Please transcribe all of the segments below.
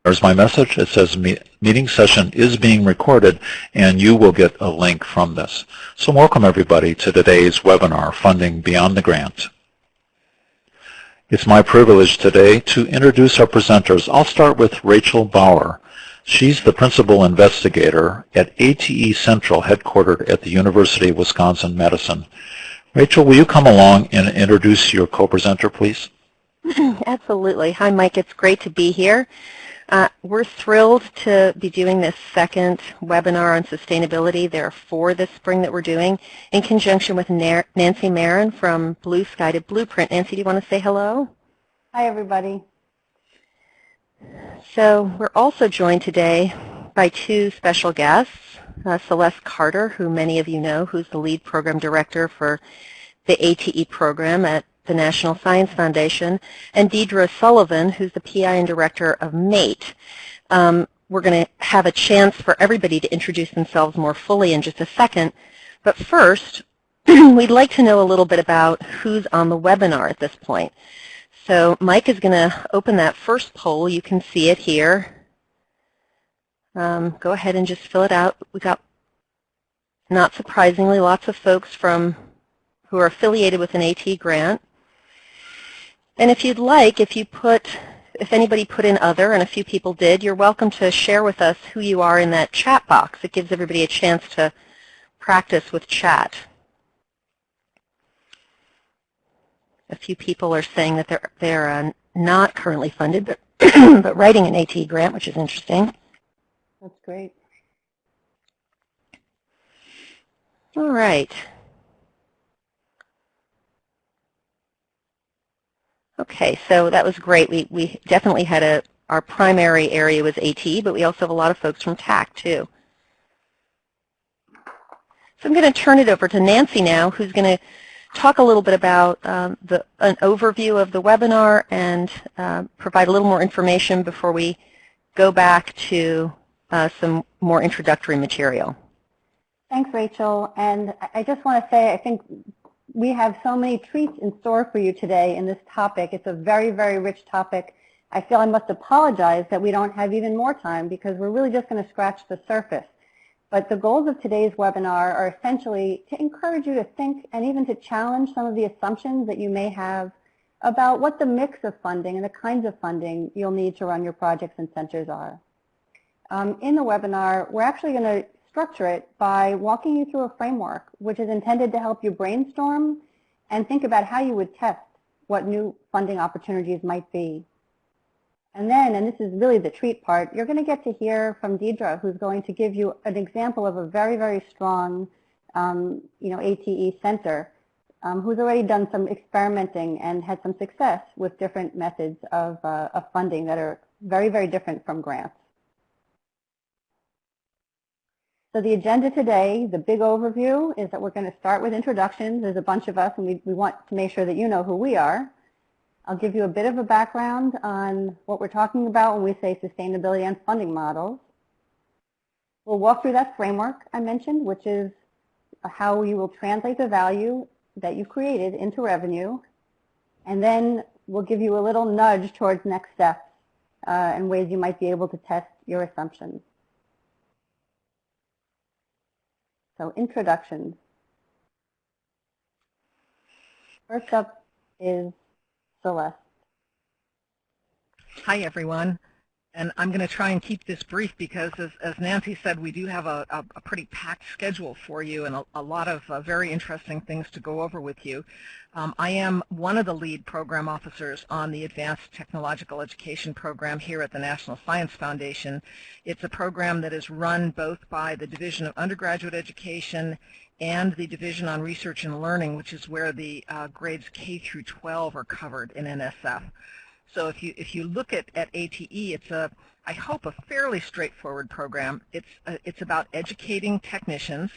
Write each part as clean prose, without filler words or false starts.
There's my message. It says meeting session is being recorded, and you will get a link from this. So welcome everybody to today's webinar, Funding Beyond the Grant. It's my privilege today to introduce our presenters. I'll start with Rachel Bauer. She's the principal investigator at ATE Central, headquartered at the University of Wisconsin-Madison. Rachel, will you come along and introduce your co-presenter, please? Absolutely. Hi, Mike. It's great to be here. We're thrilled to be doing this second webinar on sustainability. There are 4 this spring that we're doing in conjunction with Nancy Marin from Blue Sky to Blueprint. Nancy, do you want to say hello? Hi, everybody. So we're also joined today by 2 special guests, Celeste Carter, who many of you know, who's the lead program director for the ATE program at the National Science Foundation, and Deidre Sullivan, who's the PI and director of MATE. We're going to have a chance for everybody to introduce themselves more fully in just a second, but first, we'd like to know a little bit about who's on the webinar at this point. So Mike is going to open that first poll. You can see it here. Go ahead and just fill it out. We got, not surprisingly, lots of folks who are affiliated with an AT grant. And if you'd like, if anybody put in other, and a few people did, you're welcome to share with us who you are in that chat box. It gives everybody a chance to practice with chat. A few people are saying that they're not currently funded, but, but writing an AT grant, which is interesting. That's great. All right. Okay, so that was great. We definitely had our primary area was AT, but we also have a lot of folks from TAC too. So I'm going to turn it over to Nancy now, who's going to talk a little bit about an overview of the webinar and provide a little more information before we go back to some more introductory material. Thanks, Rachel. And I just want to say, I think we have so many treats in store for you today in this topic. It's a very, very rich topic. I feel I must apologize that we don't have even more time because we're really just going to scratch the surface. But the goals of today's webinar are essentially to encourage you to think and even to challenge some of the assumptions that you may have about what the mix of funding and the kinds of funding you'll need to run your projects and centers are. In the webinar, we're actually going to structure it by walking you through a framework which is intended to help you brainstorm and think about how you would test what new funding opportunities might be. And then, and this is really the treat part, you're going to get to hear from Deidre, who's going to give you an example of a very, very strong ATE center who's already done some experimenting and had some success with different methods of funding that are very, very different from grants. So the agenda today, the big overview, is that we're going to start with introductions. There's a bunch of us, and we want to make sure that you know who we are. I'll give you a bit of a background on what we're talking about when we say sustainability and funding models. We'll walk through that framework I mentioned, which is how you will translate the value that you created into revenue. And then we'll give you a little nudge towards next steps and ways you might be able to test your assumptions. So introductions. First up is Celeste. Hi, everyone. And I'm going to try and keep this brief because, as Nancy said, we do have a pretty packed schedule for you and a lot of very interesting things to go over with you. I am one of the lead program officers on the Advanced Technological Education program here at the National Science Foundation. It's a program that is run both by the Division of Undergraduate Education and the Division on Research and Learning, which is where the grades K through 12 are covered in NSF. So if you look at ATE, it's I hope a fairly straightforward program. It's about educating technicians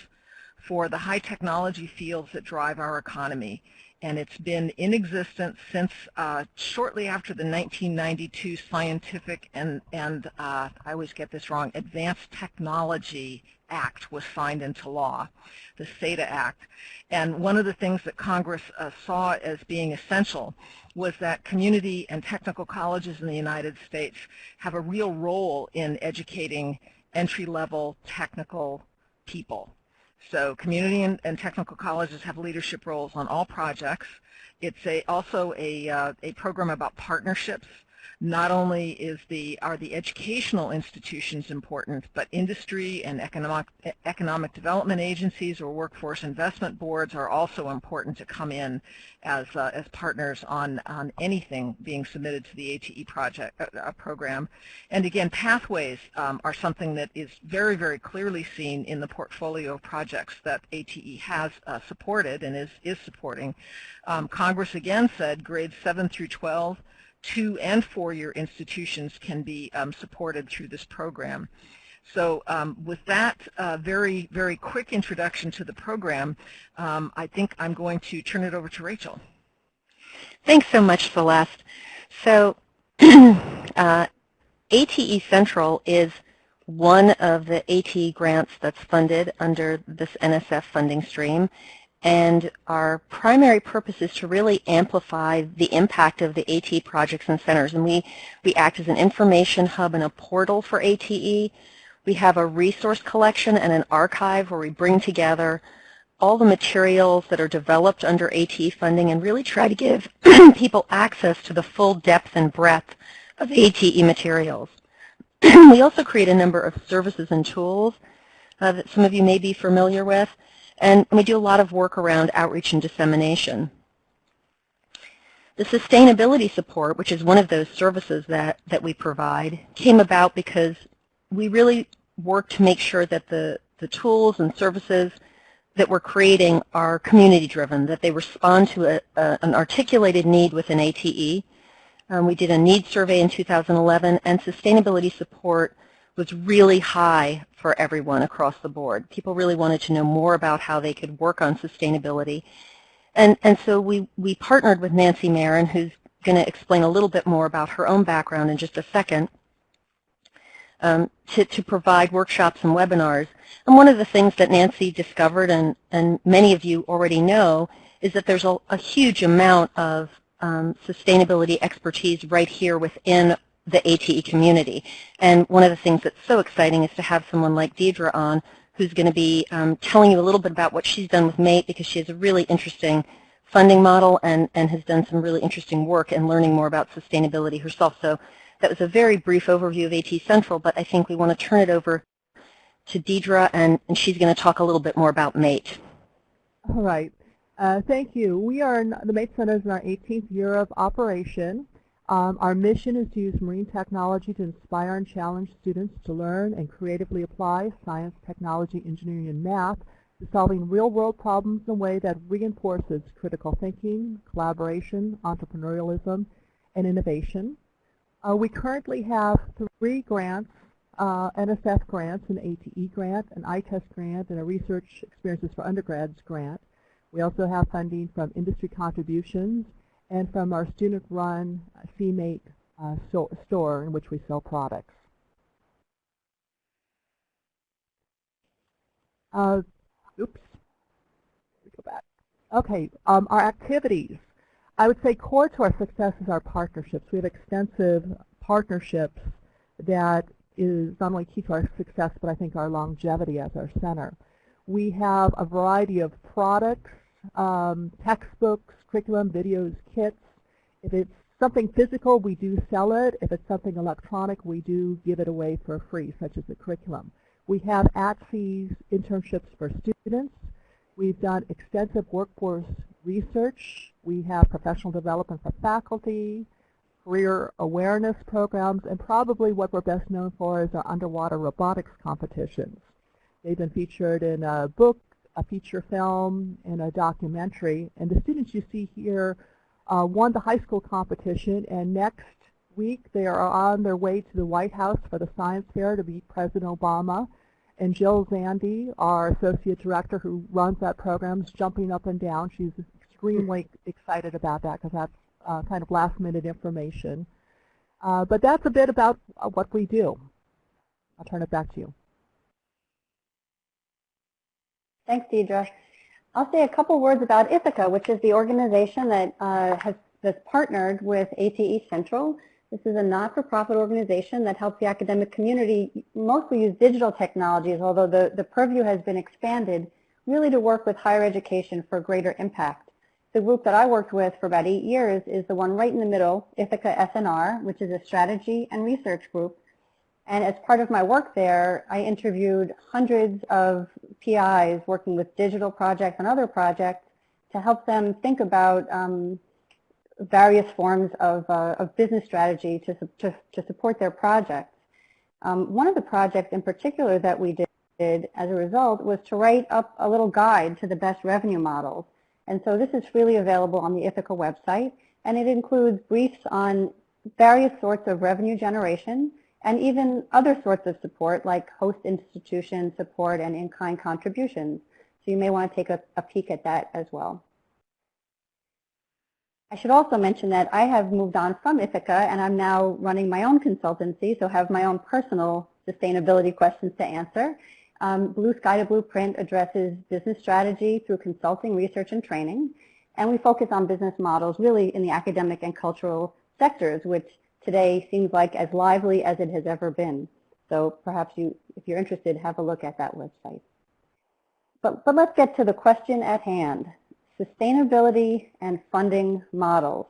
for the high technology fields that drive our economy. and it's been in existence since shortly after the 1992 Scientific and I always get this wrong, Advanced Technology Act was signed into law, the SATA Act. And one of the things that Congress saw as being essential was that community and technical colleges in the United States have a real role in educating entry-level technical people. So community and technical colleges have leadership roles on all projects. It's also a program about partnerships. Not only are the educational institutions important, but industry and economic development agencies or workforce investment boards are also important to come in as partners on anything being submitted to the ATE program. And again, pathways are something that is very, very clearly seen in the portfolio of projects that ATE has supported and is supporting. Congress again said grades 7 through 12, 2- and 4-year institutions can be supported through this program. So with that very, very quick introduction to the program, I think I'm going to turn it over to Rachel. Thanks so much, Celeste. So ATE Central is one of the ATE grants that's funded under this NSF funding stream. And our primary purpose is to really amplify the impact of the ATE projects and centers. And we act as an information hub and a portal for ATE. We have a resource collection and an archive where we bring together all the materials that are developed under ATE funding and really try to give people access to the full depth and breadth of ATE materials. We also create a number of services and tools that some of you may be familiar with. And we do a lot of work around outreach and dissemination. The sustainability support, which is one of those services that we provide, came about because we really work to make sure that the tools and services that we're creating are community-driven, that they respond to an articulated need within ATE. We did a needs survey in 2011, and sustainability support was really high for everyone across the board. People really wanted to know more about how they could work on sustainability. And so we partnered with Nancy Marin, who's going to explain a little bit more about her own background in just a second, to provide workshops and webinars. And one of the things that Nancy discovered, and many of you already know, is that there's a huge amount of sustainability expertise right here within the ATE community. And one of the things that's so exciting is to have someone like Deidre on, who's going to be telling you a little bit about what she's done with MATE, because she has a really interesting funding model and has done some really interesting work in learning more about sustainability herself. So that was a very brief overview of ATE Central, but I think we want to turn it over to Deidre, and she's going to talk a little bit more about MATE. All right. Thank you. We are the MATE Center is in our 18th year of operation. Our mission is to use marine technology to inspire and challenge students to learn and creatively apply science, technology, engineering, and math to solving real-world problems in a way that reinforces critical thinking, collaboration, entrepreneurialism, and innovation. We currently have 3 grants, NSF grants, an ATE grant, an ITEST grant, and a Research Experiences for Undergrads grant. We also have funding from industry contributions and from our student-run CMATE store in which we sell products. Oops, let me go back. Okay, our activities. I would say core to our success is our partnerships. We have extensive partnerships that is not only key to our success, but I think our longevity as our center. We have a variety of products, textbooks, curriculum, videos, kits. If it's something physical, we do sell it. If it's something electronic, we do give it away for free, such as the curriculum. We have at-fees internships for students. We've done extensive workforce research. We have professional development for faculty, career awareness programs, and probably what we're best known for is our underwater robotics competitions. They've been featured in a book, a feature film, and a documentary. And the students you see here won the high school competition, and next week they are on their way to the White House for the science fair to meet President Obama. And Jill Zandy, our associate director who runs that program, is jumping up and down. She's extremely excited about that because that's kind of last-minute information. But that's a bit about what we do. I'll turn it back to you. Thanks, Deidre. I'll say a couple words about Ithaca, which is the organization that has partnered with ATE Central. This is a not-for-profit organization that helps the academic community mostly use digital technologies, although the purview has been expanded really to work with higher education for greater impact. The group that I worked with for about 8 years is the one right in the middle, Ithaca SNR, which is a strategy and research group. And as part of my work there, I interviewed hundreds of PIs working with digital projects and other projects to help them think about various forms of business strategy to support their projects. One of the projects in particular that we did as a result was to write up a little guide to the best revenue models. And so this is freely available on the Ithaca website, and it includes briefs on various sorts of revenue generation and even other sorts of support like host institution support and in-kind contributions. So you may want to take a peek at that as well. I should also mention that I have moved on from Ithaca and I'm now running my own consultancy, so have my own personal sustainability questions to answer. Blue Sky to Blueprint addresses business strategy through consulting, research, and training. And we focus on business models really in the academic and cultural sectors, which today seems like as lively as it has ever been. So perhaps if you're interested, have a look at that website. But let's get to the question at hand, sustainability and funding models.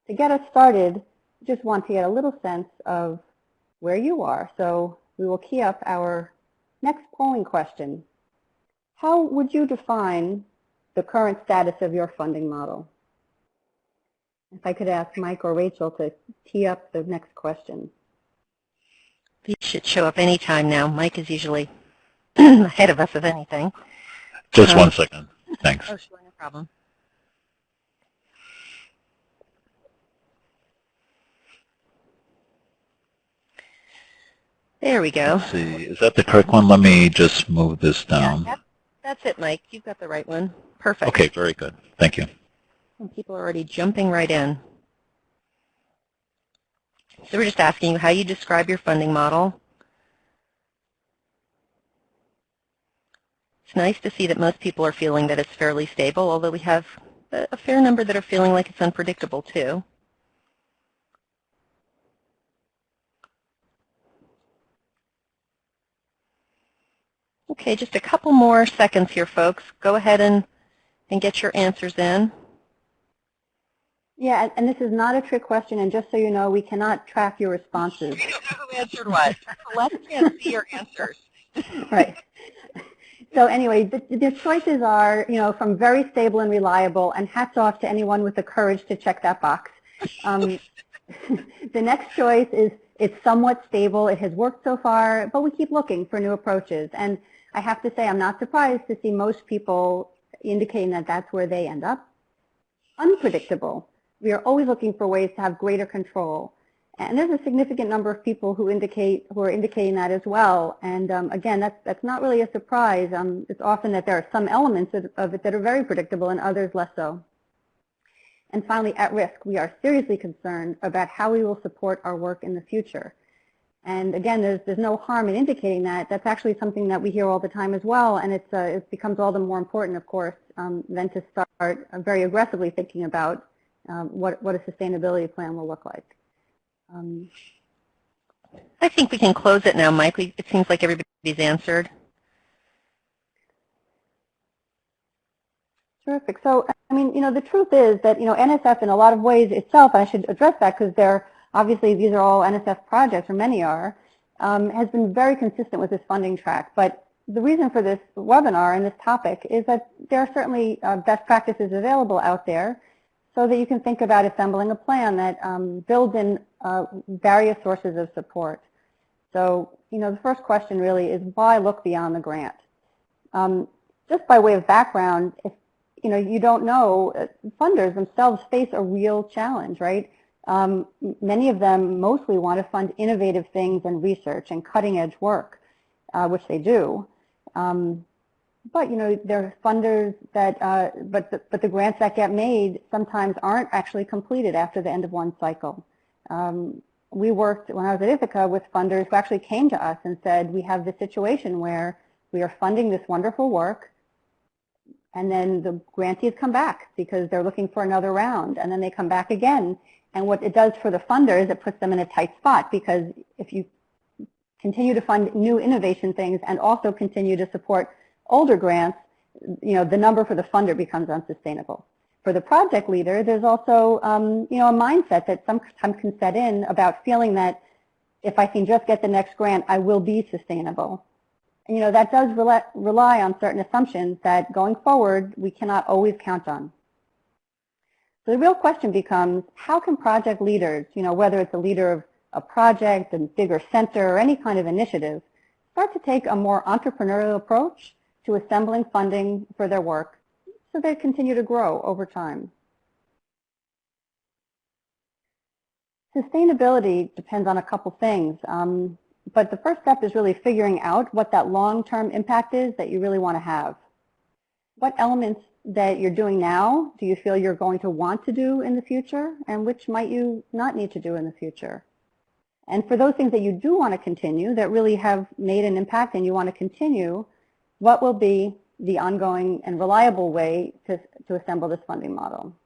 To get us started, I just want to get a little sense of where you are. So we will key up our next polling question. How would you define the current status of your funding model? If I could ask Mike or Rachel to tee up the next question. These should show up anytime now. Mike is usually ahead of us, if anything. Just 1 second. Thanks. Oh, sure, no problem. There we go. Let's see. Is that the correct one? Let me just move this down. Yeah, that's it, Mike. You've got the right one. Perfect. Okay, very good. Thank you. And people are already jumping right in. So we're just asking you how you describe your funding model. It's nice to see that most people are feeling that it's fairly stable, although we have a fair number that are feeling like it's unpredictable too. Okay, just a couple more seconds here, folks. Go ahead and get your answers in. Yeah, and this is not a trick question, and just so you know, we cannot track your responses. We don't know who answered what. Let's can't see your answers. Right. So anyway, the choices are, from very stable and reliable, and hats off to anyone with the courage to check that box. The next choice is it's somewhat stable. It has worked so far, but we keep looking for new approaches. And I have to say, I'm not surprised to see most people indicating that that's where they end up. Unpredictable. We are always looking for ways to have greater control. And there's a significant number of people who are indicating that as well. And again, that's not really a surprise. It's often that there are some elements of it that are very predictable and others less so. And finally, at risk, we are seriously concerned about how we will support our work in the future. And again, there's no harm in indicating that. That's actually something that we hear all the time as well, and it becomes all the more important, of course, than to start very aggressively thinking about what a sustainability plan will look like. I think we can close it now, Mike. It seems like everybody's answered. Terrific. So, I mean, the truth is that, NSF in a lot of ways itself, and I should address that because obviously these are all NSF projects, or many are, has been very consistent with this funding track. But the reason for this webinar and this topic is that there are certainly best practices available out there so that you can think about assembling a plan that builds in various sources of support. So, the first question really is why look beyond the grant? Just by way of background, if you don't know, funders themselves face a real challenge, right? Many of them mostly want to fund innovative things and research and cutting edge work, which they do. But there are funders that, but the grants that get made sometimes aren't actually completed after the end of one cycle. We worked when I was at Ithaca with funders who actually came to us and said, we have this situation where we are funding this wonderful work, and then the grantees come back because they're looking for another round, and then they come back again. And what it does for the funders, it puts them in a tight spot, because if you continue to fund new innovation things and also continue to support older grants, the number for the funder becomes unsustainable. For the project leader, there's also a mindset that sometimes can set in about feeling that if I can just get the next grant, I will be sustainable. And that does rely on certain assumptions that going forward we cannot always count on. So the real question becomes, how can project leaders, whether it's a leader of a project, a bigger center, or any kind of initiative, start to take a more entrepreneurial approach to assembling funding for their work so they continue to grow over time. Sustainability depends on a couple things, but the first step is really figuring out what that long-term impact is that you really want to have. What elements that you're doing now do you feel you're going to want to do in the future, and which might you not need to do in the future? And for those things that you do want to continue, that really have made an impact and you want to continue, what will be the ongoing and reliable way to assemble this funding model?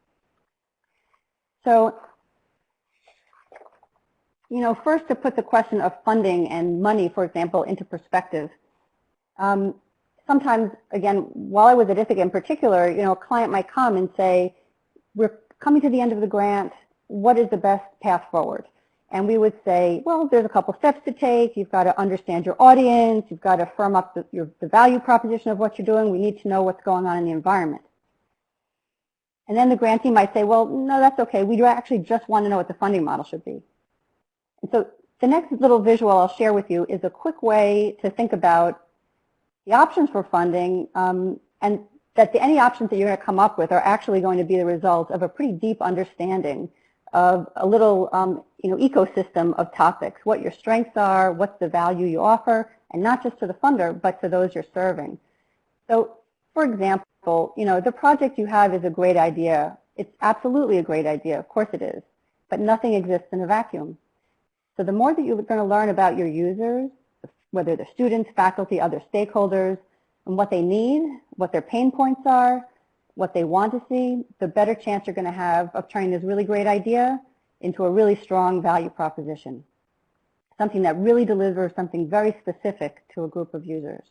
So, first to put the question of funding and money, for example, into perspective. Sometimes, again, while I was at Ithaca in particular, a client might come and say, we're coming to the end of the grant, what is the best path forward? And we would say, well, there's a couple steps to take. You've got to understand your audience. You've got to firm up the value proposition of what you're doing. We need to know what's going on in the environment. And then the grantee might say, well, no, that's okay. We do actually just want to know what the funding model should be. And so the next little visual I'll share with you is a quick way to think about the options for funding, and that any options that you're going to come up with are actually going to be the result of a pretty deep understanding of a little ecosystem of topics, what your strengths are, what's the value you offer, and not just to the funder, but to those you're serving. So, for example, the project you have is a great idea. It's absolutely a great idea, of course it is, but nothing exists in a vacuum. So the more that you're going to learn about your users, whether they're students, faculty, other stakeholders, and what they need, what their pain points are, what they want to see, the better chance you're going to have of turning this really great idea into a really strong value proposition, something that really delivers something very specific to a group of users.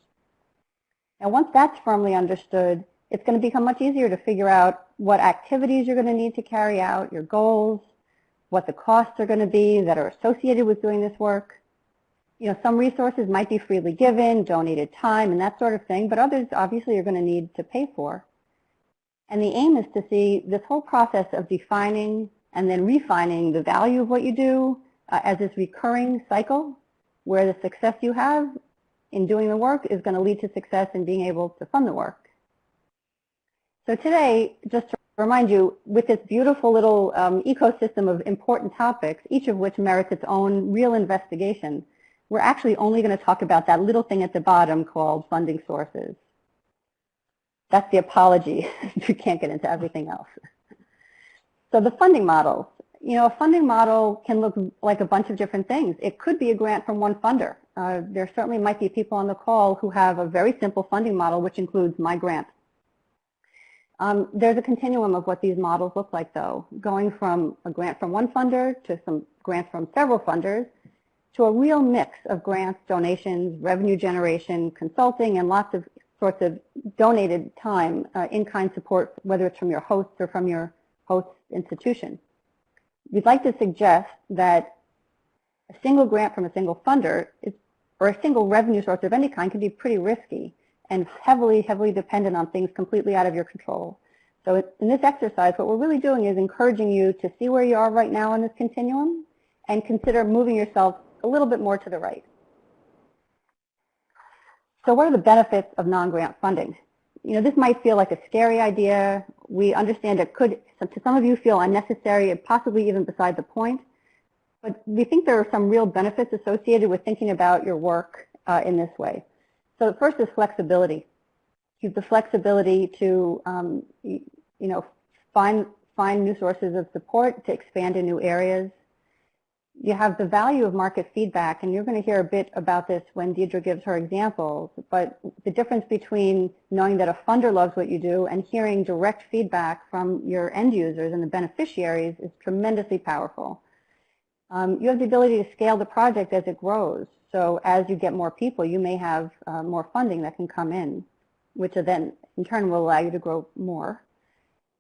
And once that's firmly understood, it's going to become much easier to figure out what activities you're going to need to carry out, your goals, what the costs are going to be that are associated with doing this work. Some resources might be freely given, donated time, and that sort of thing, but others obviously you're going to need to pay for. And the aim is to see this whole process of defining and then refining the value of what you do as this recurring cycle where the success you have in doing the work is going to lead to success in being able to fund the work. So today, just to remind you, with this beautiful little ecosystem of important topics, each of which merits its own real investigation, we're actually only going to talk about that little thing at the bottom called funding sources. That's the apology. You can't get into everything else. So the funding models. A funding model can look like a bunch of different things. It could be a grant from one funder. There certainly might be people on the call who have a very simple funding model, which includes my grant. There's a continuum of what these models look like, though, going from a grant from one funder to some grants from several funders to a real mix of grants, donations, revenue generation, consulting, and lots of sorts of donated time, in-kind support, whether it's from your hosts or from your host institution. We'd like to suggest that a single grant from a single funder or a single revenue source of any kind can be pretty risky and heavily dependent on things completely out of your control. So in this exercise, what we're really doing is encouraging you to see where you are right now in this continuum and consider moving yourself a little bit more to the right. So what are the benefits of non-grant funding? This might feel like a scary idea. We understand it could, to some of you, feel unnecessary and possibly even beside the point. But we think there are some real benefits associated with thinking about your work in this way. So the first is flexibility. You have the flexibility to, find new sources of support, to expand in new areas. You have the value of market feedback, and you're going to hear a bit about this when Deidre gives her examples, but the difference between knowing that a funder loves what you do and hearing direct feedback from your end users and the beneficiaries is tremendously powerful. You have the ability to scale the project as it grows. So as you get more people, you may have more funding that can come in, which then in turn will allow you to grow more.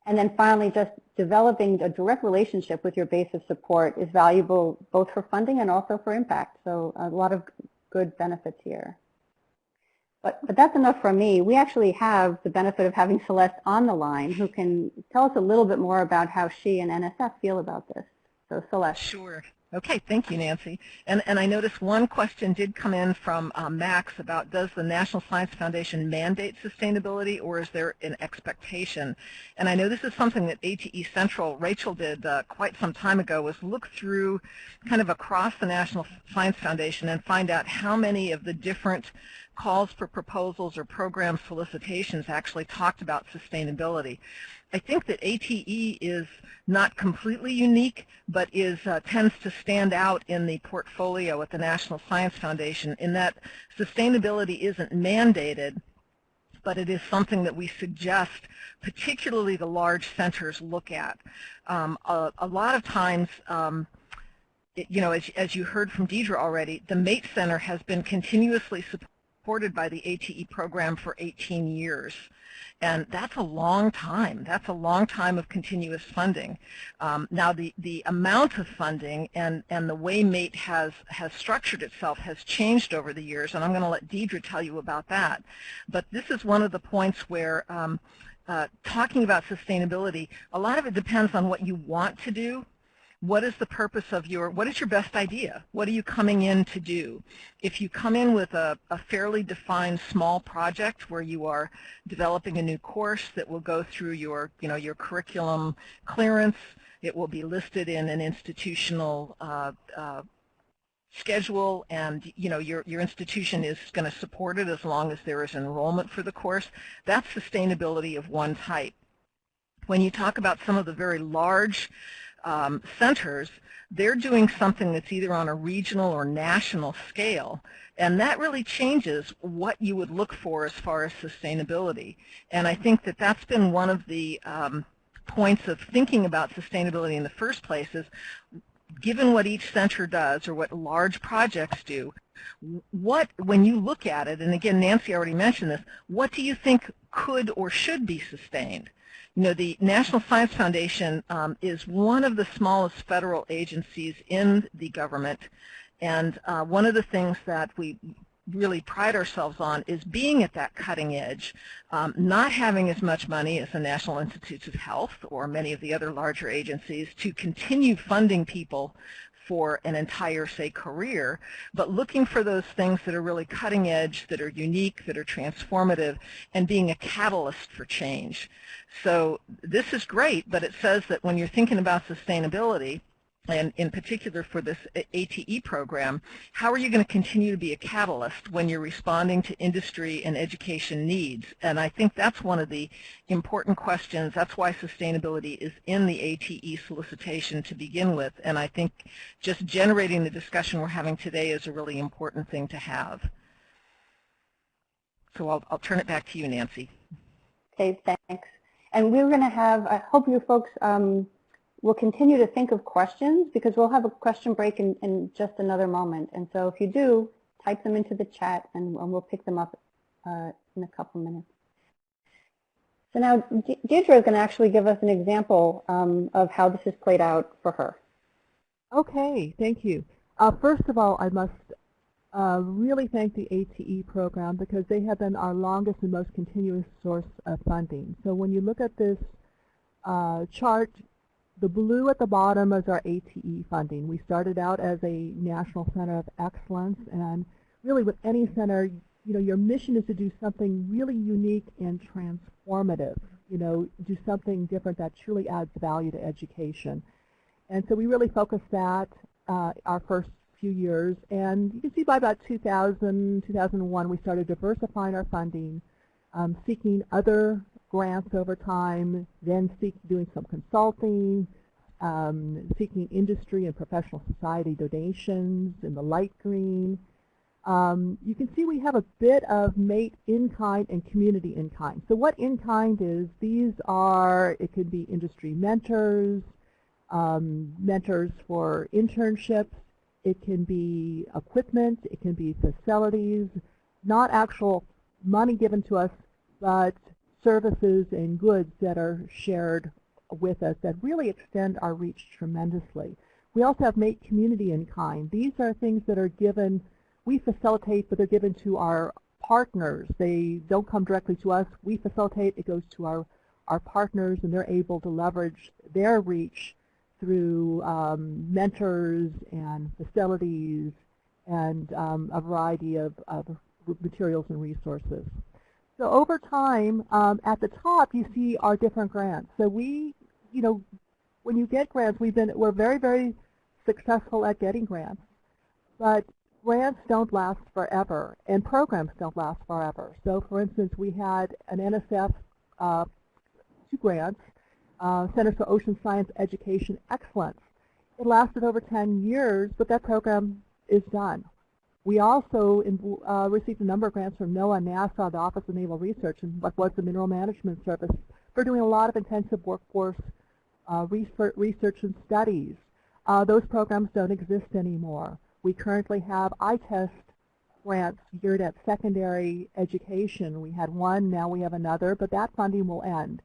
And then finally, just developing a direct relationship with your base of support is valuable both for funding and also for impact. So a lot of good benefits here. But that's enough from me. We actually have the benefit of having Celeste on the line, who can tell us a little bit more about how she and NSF feel about this. So Celeste. Sure. Okay, thank you, Nancy. And I noticed one question did come in from Max about, does the National Science Foundation mandate sustainability, or is there an expectation? And I know this is something that ATE Central, Rachel did quite some time ago, was look through kind of across the National Science Foundation and find out how many of the different calls for proposals or program solicitations actually talked about sustainability. I think that ATE is not completely unique, but tends to stand out in the portfolio at the National Science Foundation in that sustainability isn't mandated, but it is something that we suggest particularly the large centers look at. A lot of times, as you heard from Deidre already, the MATE Center has been continuously supported by the ATE program for 18 years. And that's a long time. That's a long time of continuous funding. Now, the amount of funding and the way MATE has structured itself has changed over the years, and I'm going to let Deidre tell you about that. But this is one of the points where talking about sustainability, a lot of it depends on what you want to do. What is the purpose of what is your best idea? What are you coming in to do? If you come in with a fairly defined small project where you are developing a new course that will go through your curriculum clearance, it will be listed in an institutional schedule, and your institution is going to support it as long as there is enrollment for the course. That's sustainability of one type. When you talk about some of the very large centers, they're doing something that's either on a regional or national scale, and that really changes what you would look for as far as sustainability. And I think that that's been one of the points of thinking about sustainability in the first place is, given what each center does or what large projects do, when you look at it, and again, Nancy already mentioned this, what do you think could or should be sustained? The National Science Foundation is one of the smallest federal agencies in the government, and one of the things that we really pride ourselves on is being at that cutting edge, not having as much money as the National Institutes of Health or many of the other larger agencies to continue funding people for an entire, say, career, but looking for those things that are really cutting edge, that are unique, that are transformative, and being a catalyst for change. So this is great, but it says that when you're thinking about sustainability, and in particular for this ATE program, how are you going to continue to be a catalyst when you're responding to industry and education needs? And I think that's one of the important questions. That's why sustainability is in the ATE solicitation to begin with. And I think just generating the discussion we're having today is a really important thing to have. So I'll turn it back to you, Nancy. Okay, thanks. And we're going to have, I hope you folks will continue to think of questions, because we'll have a question break in just another moment. And so if you do, type them into the chat and we'll pick them up in a couple minutes. So now Deidre is going to actually give us an example of how this has played out for her. Okay, thank you. First of all, I must really thank the ATE program, because they have been our longest and most continuous source of funding. So when you look at this chart, the blue at the bottom is our ATE funding. We started out as a National Center of Excellence, and really with any center, your mission is to do something really unique and transformative, do something different that truly adds value to education. And so we really focused that our first few years, and you can see by about 2000, 2001, we started diversifying our funding. seeking other grants over time, then doing some consulting, seeking industry and professional society donations in the light green. You can see we have a bit of mate in-kind and community in-kind. So what in-kind is, these are, it could be industry mentors, mentors for internships, it can be equipment, it can be facilities, not actual money given to us, but services and goods that are shared with us that really extend our reach tremendously. We also have Make Community in Kind. These are things that are given, we facilitate, but they're given to our partners. They don't come directly to us. We facilitate, it goes to our partners, and they're able to leverage their reach through mentors and facilities and a variety of materials and resources. So over time, at the top, you see our different grants. So we, when you get grants, we're very, very successful at getting grants. But grants don't last forever, and programs don't last forever. So for instance, we had an NSF 2 grants, Center for Ocean Science Education Excellence. It lasted over 10 years, but that program is done. We also received a number of grants from NOAA, NASA, the Office of Naval Research, and what was the Mineral Management Service, for doing a lot of intensive workforce research and studies. Those programs don't exist anymore. We currently have ITEST grants geared at secondary education. We had one, now we have another, but that funding will end.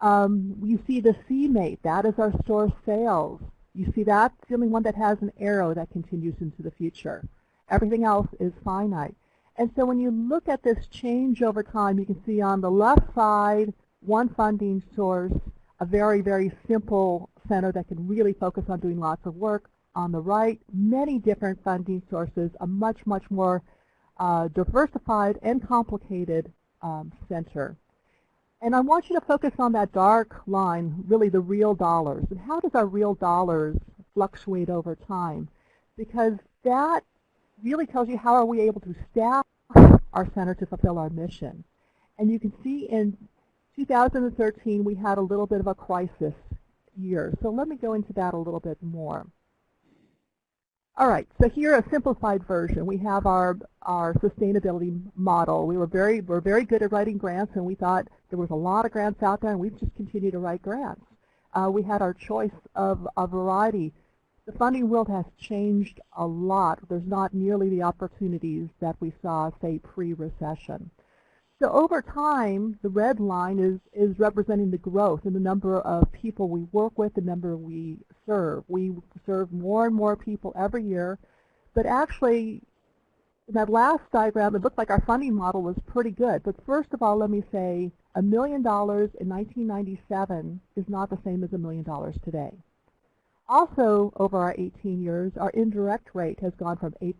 You see the CMATE, that is our source sales. You see that's the only one that has an arrow that continues into the future. Everything else is finite. And so when you look at this change over time, you can see on the left side, one funding source, a very, very simple center that can really focus on doing lots of work. On the right, many different funding sources, a much, much more diversified and complicated center. And I want you to focus on that dark line, really the real dollars. And how does our real dollars fluctuate over time? Because that really tells you how are we able to staff our center to fulfill our mission. And you can see in 2013 we had a little bit of a crisis year. So let me go into that a little bit more. All right, so here a simplified version. We have our sustainability model. We're very good at writing grants, and we thought there was a lot of grants out there, and we've just continued to write grants. We had our choice of a variety. The funding world has changed a lot. There's not nearly the opportunities that we saw, say, pre-recession. So over time, the red line is representing the growth in the number of people we work with, the number we serve. We serve more and more people every year, but actually, in that last diagram, it looked like our funding model was pretty good. But first of all, let me say, $1 million in 1997 is not the same as $1 million today. Also, over our 18 years, our indirect rate has gone from 8%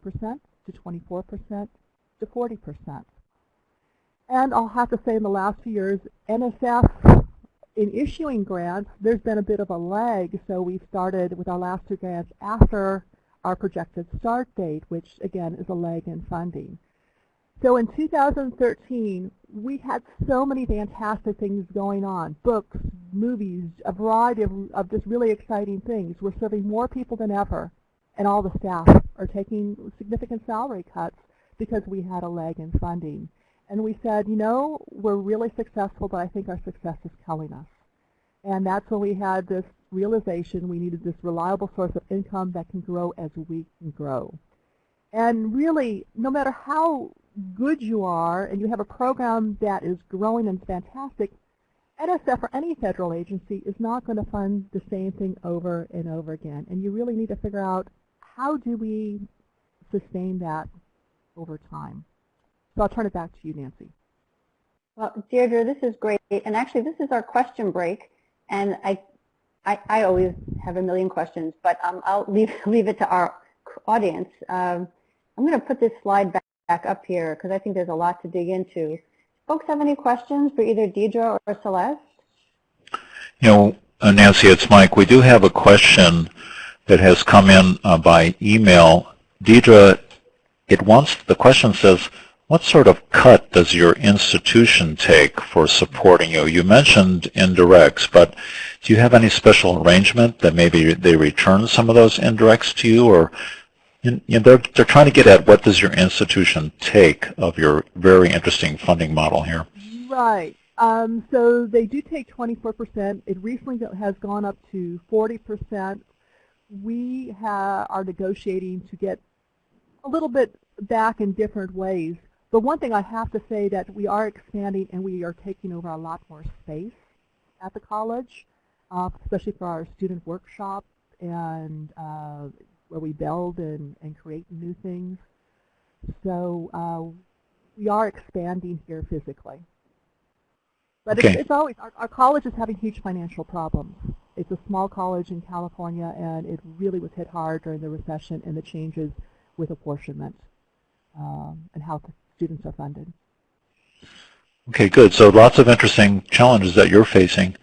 to 24% to 40%. And I'll have to say in the last few years, NSF, in issuing grants, there's been a bit of a lag, so we started with our last 2 grants after our projected start date, which again is a lag in funding. So in 2013, we had so many fantastic things going on, books, movies, a variety of just really exciting things. We're serving more people than ever, and all the staff are taking significant salary cuts because we had a lag in funding. And we said, we're really successful, but I think our success is killing us. And that's when we had this realization we needed this reliable source of income that can grow as we can grow. And really, no matter how good you are, and you have a program that is growing and fantastic, NSF or any federal agency is not going to fund the same thing over and over again. And you really need to figure out, how do we sustain that over time? So I'll turn it back to you, Nancy. Well, Deirdre, this is great. And actually, this is our question break. And I always have a million questions, but I'll leave it to our audience. I'm going to put this slide back up here because I think there's a lot to dig into. Folks have any questions for either Deirdre or Celeste? Nancy, it's Mike. We do have a question that has come in by email. Deirdre, the question says, What sort of cut does your institution take for supporting you? You mentioned indirects, but do you have any special arrangement that maybe they return some of those indirects to you, or they're trying to get at what does your institution take of your very interesting funding model here? Right. So they do take 24%. It recently has gone up to 40%. We are negotiating to get a little bit back in different ways. But one thing I have to say that we are expanding and we are taking over a lot more space at the college, especially for our student workshop and where we build and create new things. So we are expanding here physically. But okay. it's always, our college is having huge financial problems. It's a small college in California, and it really was hit hard during the recession and the changes with apportionment and how students are funded. Okay, good. So lots of interesting challenges that you're facing.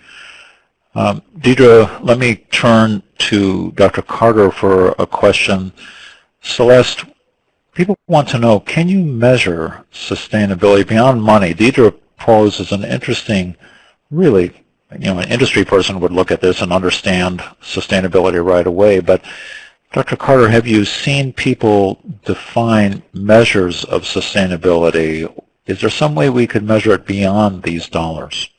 Deidre, let me turn to Dr. Carter for a question. Celeste, people want to know, can you measure sustainability beyond money? Deidre poses an interesting, really, an industry person would look at this and understand sustainability right away, but Dr. Carter, have you seen people define measures of sustainability? Is there some way we could measure it beyond these dollars?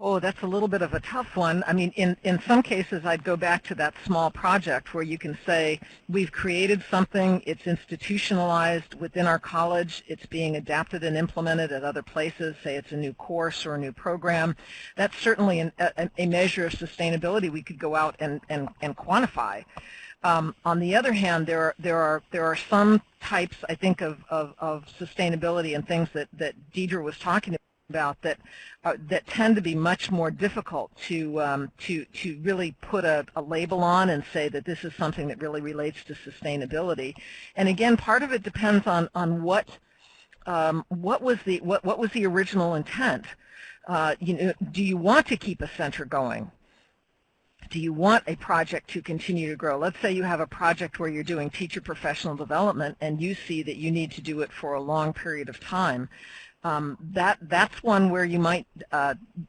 Oh, that's a little bit of a tough one. I mean, in some cases, I'd go back to that small project where you can say, we've created something, it's institutionalized within our college, it's being adapted and implemented at other places, say it's a new course or a new program. That's certainly a measure of sustainability we could go out and quantify. On the other hand, there are some types, I think, of sustainability and things that Deidre was talking about that tend to be much more difficult to really put a label on and say that this is something that really relates to sustainability. And again, part of it depends on what was the original intent. Do you want to keep a center going? Do you want a project to continue to grow? Let's say you have a project where you're doing teacher professional development and you see that you need to do it for a long period of time. That's one where you might,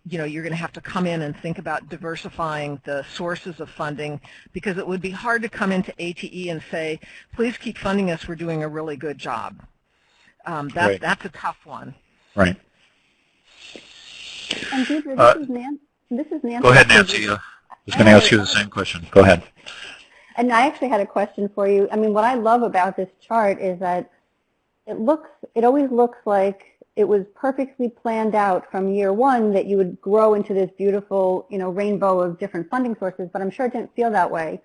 you're going to have to come in and think about diversifying the sources of funding, because it would be hard to come into ATE and say, please keep funding us, we're doing a really good job. Right. That's a tough one. Right. And Deidre, this is Nancy. Go ahead, Nancy. I was going to ask you the same question. Go ahead. And I actually had a question for you. I mean, what I love about this chart is that it always looks like it was perfectly planned out from year one that you would grow into this beautiful, rainbow of different funding sources, but I'm sure it didn't feel that way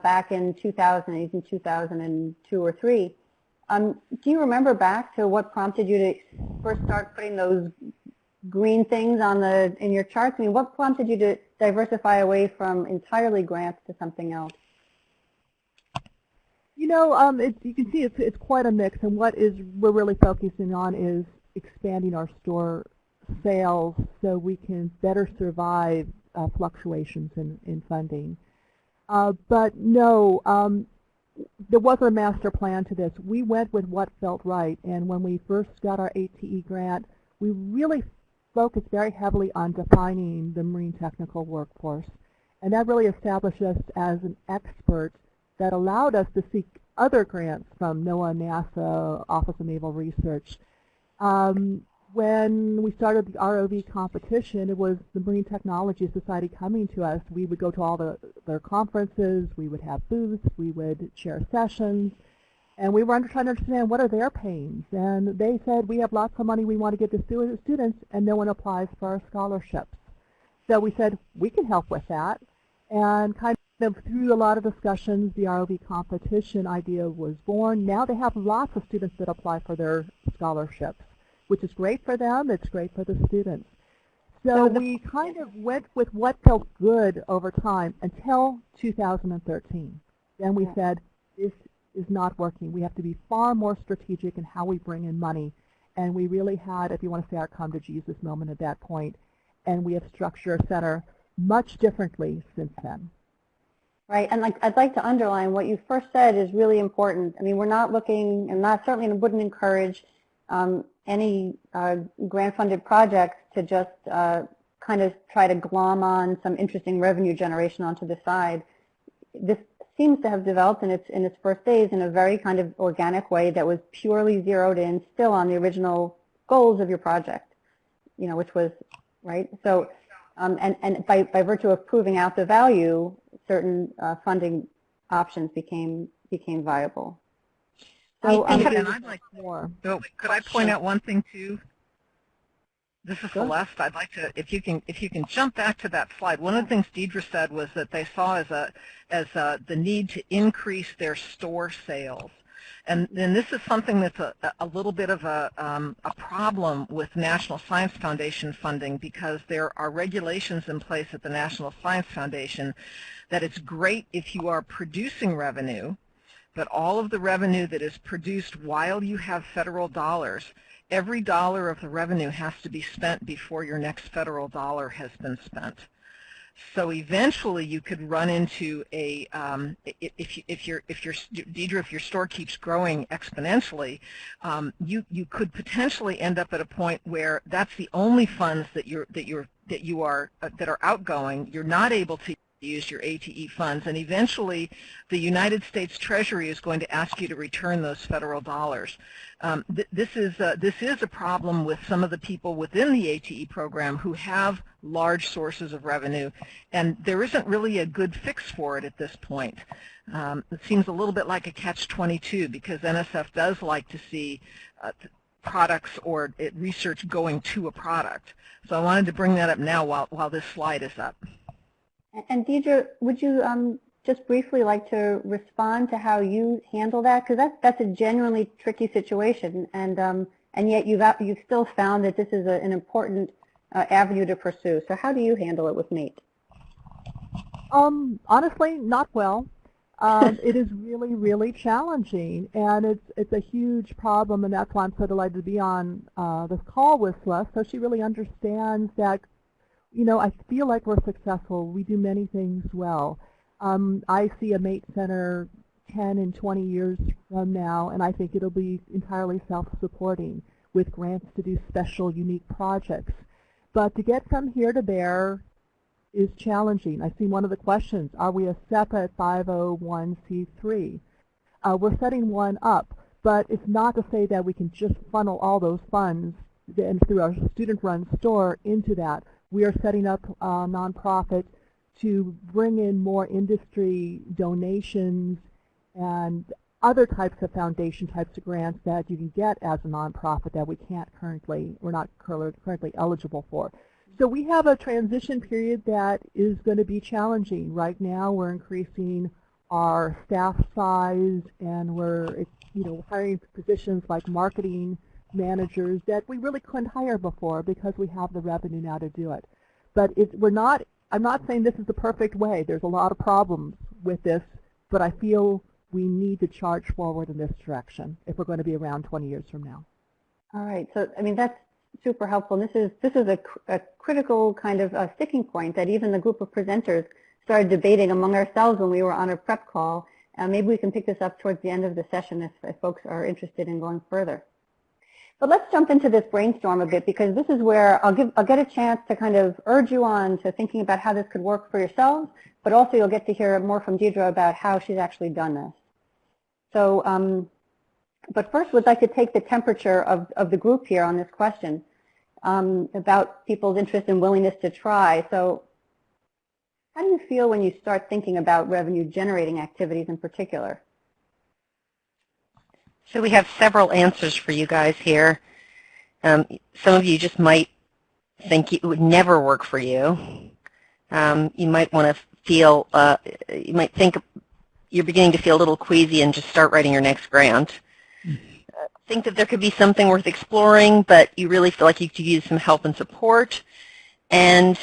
back in 2000, even 2002 or 3. Do you remember back to what prompted you to first start putting those green things in your charts? I mean, what prompted you to diversify away from entirely grants to something else? You can see it's quite a mix, and we're really focusing on is expanding our store sales so we can better survive fluctuations in funding. But no, there wasn't a master plan to this. We went with what felt right, and when we first got our ATE grant, we really focused very heavily on defining the marine technical workforce, and that really established us as an expert that allowed us to seek other grants from NOAA, NASA, Office of Naval Research. When we started the ROV competition, it was the Marine Technology Society coming to us. We would go to all their conferences, we would have booths, we would share sessions, and we were trying to understand what are their pains. And they said, we have lots of money we want to give to students, and no one applies for our scholarships. So we said, we can help with that. And kind of through a lot of discussions, the ROV competition idea was born. Now they have lots of students that apply for their scholarships, which is great for them, it's great for the students. So we kind of went with what felt good over time until 2013. Then we said, this is not working. We have to be far more strategic in how we bring in money. And we really had, if you want to say, our come to Jesus moment at that point. And we have structured our center much differently since then. Right, and I'd like to underline what you first said is really important. I mean, we're not looking, and certainly wouldn't encourage any grant-funded projects to just kind of try to glom on some interesting revenue generation onto the side. This seems to have developed in its first days in a very kind of organic way that was purely zeroed in, still on the original goals of your project, you know, which was right. So, and by virtue of proving out the value, certain funding options became viable. So, and I'd like more. So, could I point out one thing too? This is Celeste. I'd like to, if you can jump back to that slide. One of the things Deidre said was that they saw as the need to increase their store sales, and this is something that's a little bit of a problem with National Science Foundation funding, because there are regulations in place at the National Science Foundation that it's great if you are producing revenue, but all of the revenue that is produced while you have federal dollars, every dollar of the revenue has to be spent before your next federal dollar has been spent. So eventually you could run into a, if your store keeps growing exponentially, you could potentially end up at a point where that's the only funds that are outgoing. You're not able to use your ATE funds, and eventually the United States Treasury is going to ask you to return those federal dollars. This is a problem with some of the people within the ATE program who have large sources of revenue, and there isn't really a good fix for it at this point. It seems a little bit like a catch-22, because NSF does like to see products or research going to a product. So I wanted to bring that up now while this slide is up. And Deidre, would you just briefly like to respond to how you handle that? Because that's a genuinely tricky situation, and yet you've still found that this is an important avenue to pursue. So how do you handle it with Nate? Honestly, not well. It is really, really challenging, and it's a huge problem, and that's why I'm so delighted to be on this call with Celeste, so she really understands that. You know, I feel like we're successful. We do many things well. I see a Mate Center 10 and 20 years from now, and I think it'll be entirely self-supporting with grants to do special, unique projects. But to get from here to there is challenging. I see one of the questions, are we a separate 501c3? We're setting one up, but it's not to say that we can just funnel all those funds and through our student-run store into that. We are setting up a nonprofit to bring in more industry donations and other types of foundation types of grants that you can get as a nonprofit that we're not currently eligible for. So we have a transition period that is going to be challenging. Right now we're increasing our staff size, and we're hiring positions like marketing managers that we really couldn't hire before because we have the revenue now to do it. But I'm not saying this is the perfect way. There's a lot of problems with this, but I feel we need to charge forward in this direction if we're going to be around 20 years from now. All right. So, I mean, that's super helpful. And this is a critical kind of sticking point that even the group of presenters started debating among ourselves when we were on a prep call. Maybe we can pick this up towards the end of the session if folks are interested in going further. But let's jump into this brainstorm a bit, because this is where I'll get a chance to kind of urge you on to thinking about how this could work for yourselves, but also you'll get to hear more from Deidre about how she's actually done this. So, but first we'd like to take the temperature of the group here on this question about people's interest and willingness to try. So how do you feel when you start thinking about revenue generating activities in particular? So we have several answers for you guys here. Some of you just might think it would never work for you. You might want to feel, you might think you're beginning to feel a little queasy and just start writing your next grant. Think that there could be something worth exploring, but you really feel like you could use some help and support. And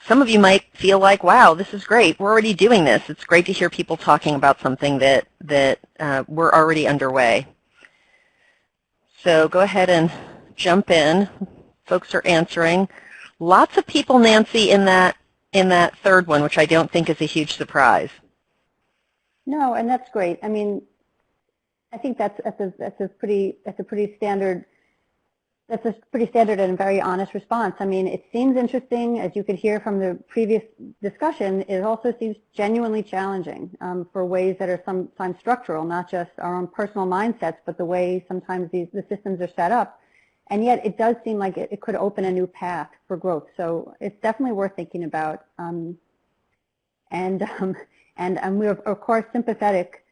some of you might feel like, wow, this is great. We're already doing this. It's great to hear people talking about something that we're already underway. So go ahead and jump in. Folks are answering. Lots of people, Nancy, in that third one, which I don't think is a huge surprise. No, and that's great. I mean, I think that's a pretty standard. That's a pretty standard and very honest response. I mean, it seems interesting, as you could hear from the previous discussion. It also seems genuinely challenging for ways that are sometimes structural, not just our own personal mindsets, but the way sometimes the systems are set up. And yet it does seem like it could open a new path for growth. So it's definitely worth thinking about. And we're, of course, sympathetic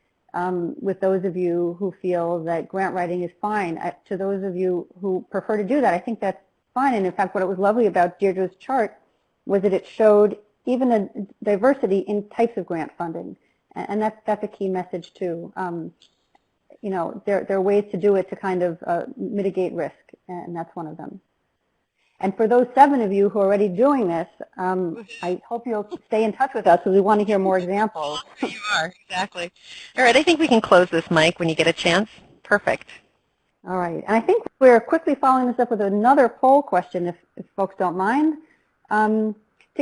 with those of you who feel that grant writing is fine. To those of you who prefer to do that, I think that's fine. And in fact, what was lovely about Deirdre's chart was that it showed even a diversity in types of grant funding. And that's a key message too. You know, there are ways to do it to kind of mitigate risk, and that's one of them. And for those 7 of you who are already doing this, I hope you'll stay in touch with us because we want to hear more examples. You are, exactly. All right, I think we can close this, Mike, when you get a chance. Perfect. All right, and I think we're quickly following this up with another poll question, if folks don't mind, to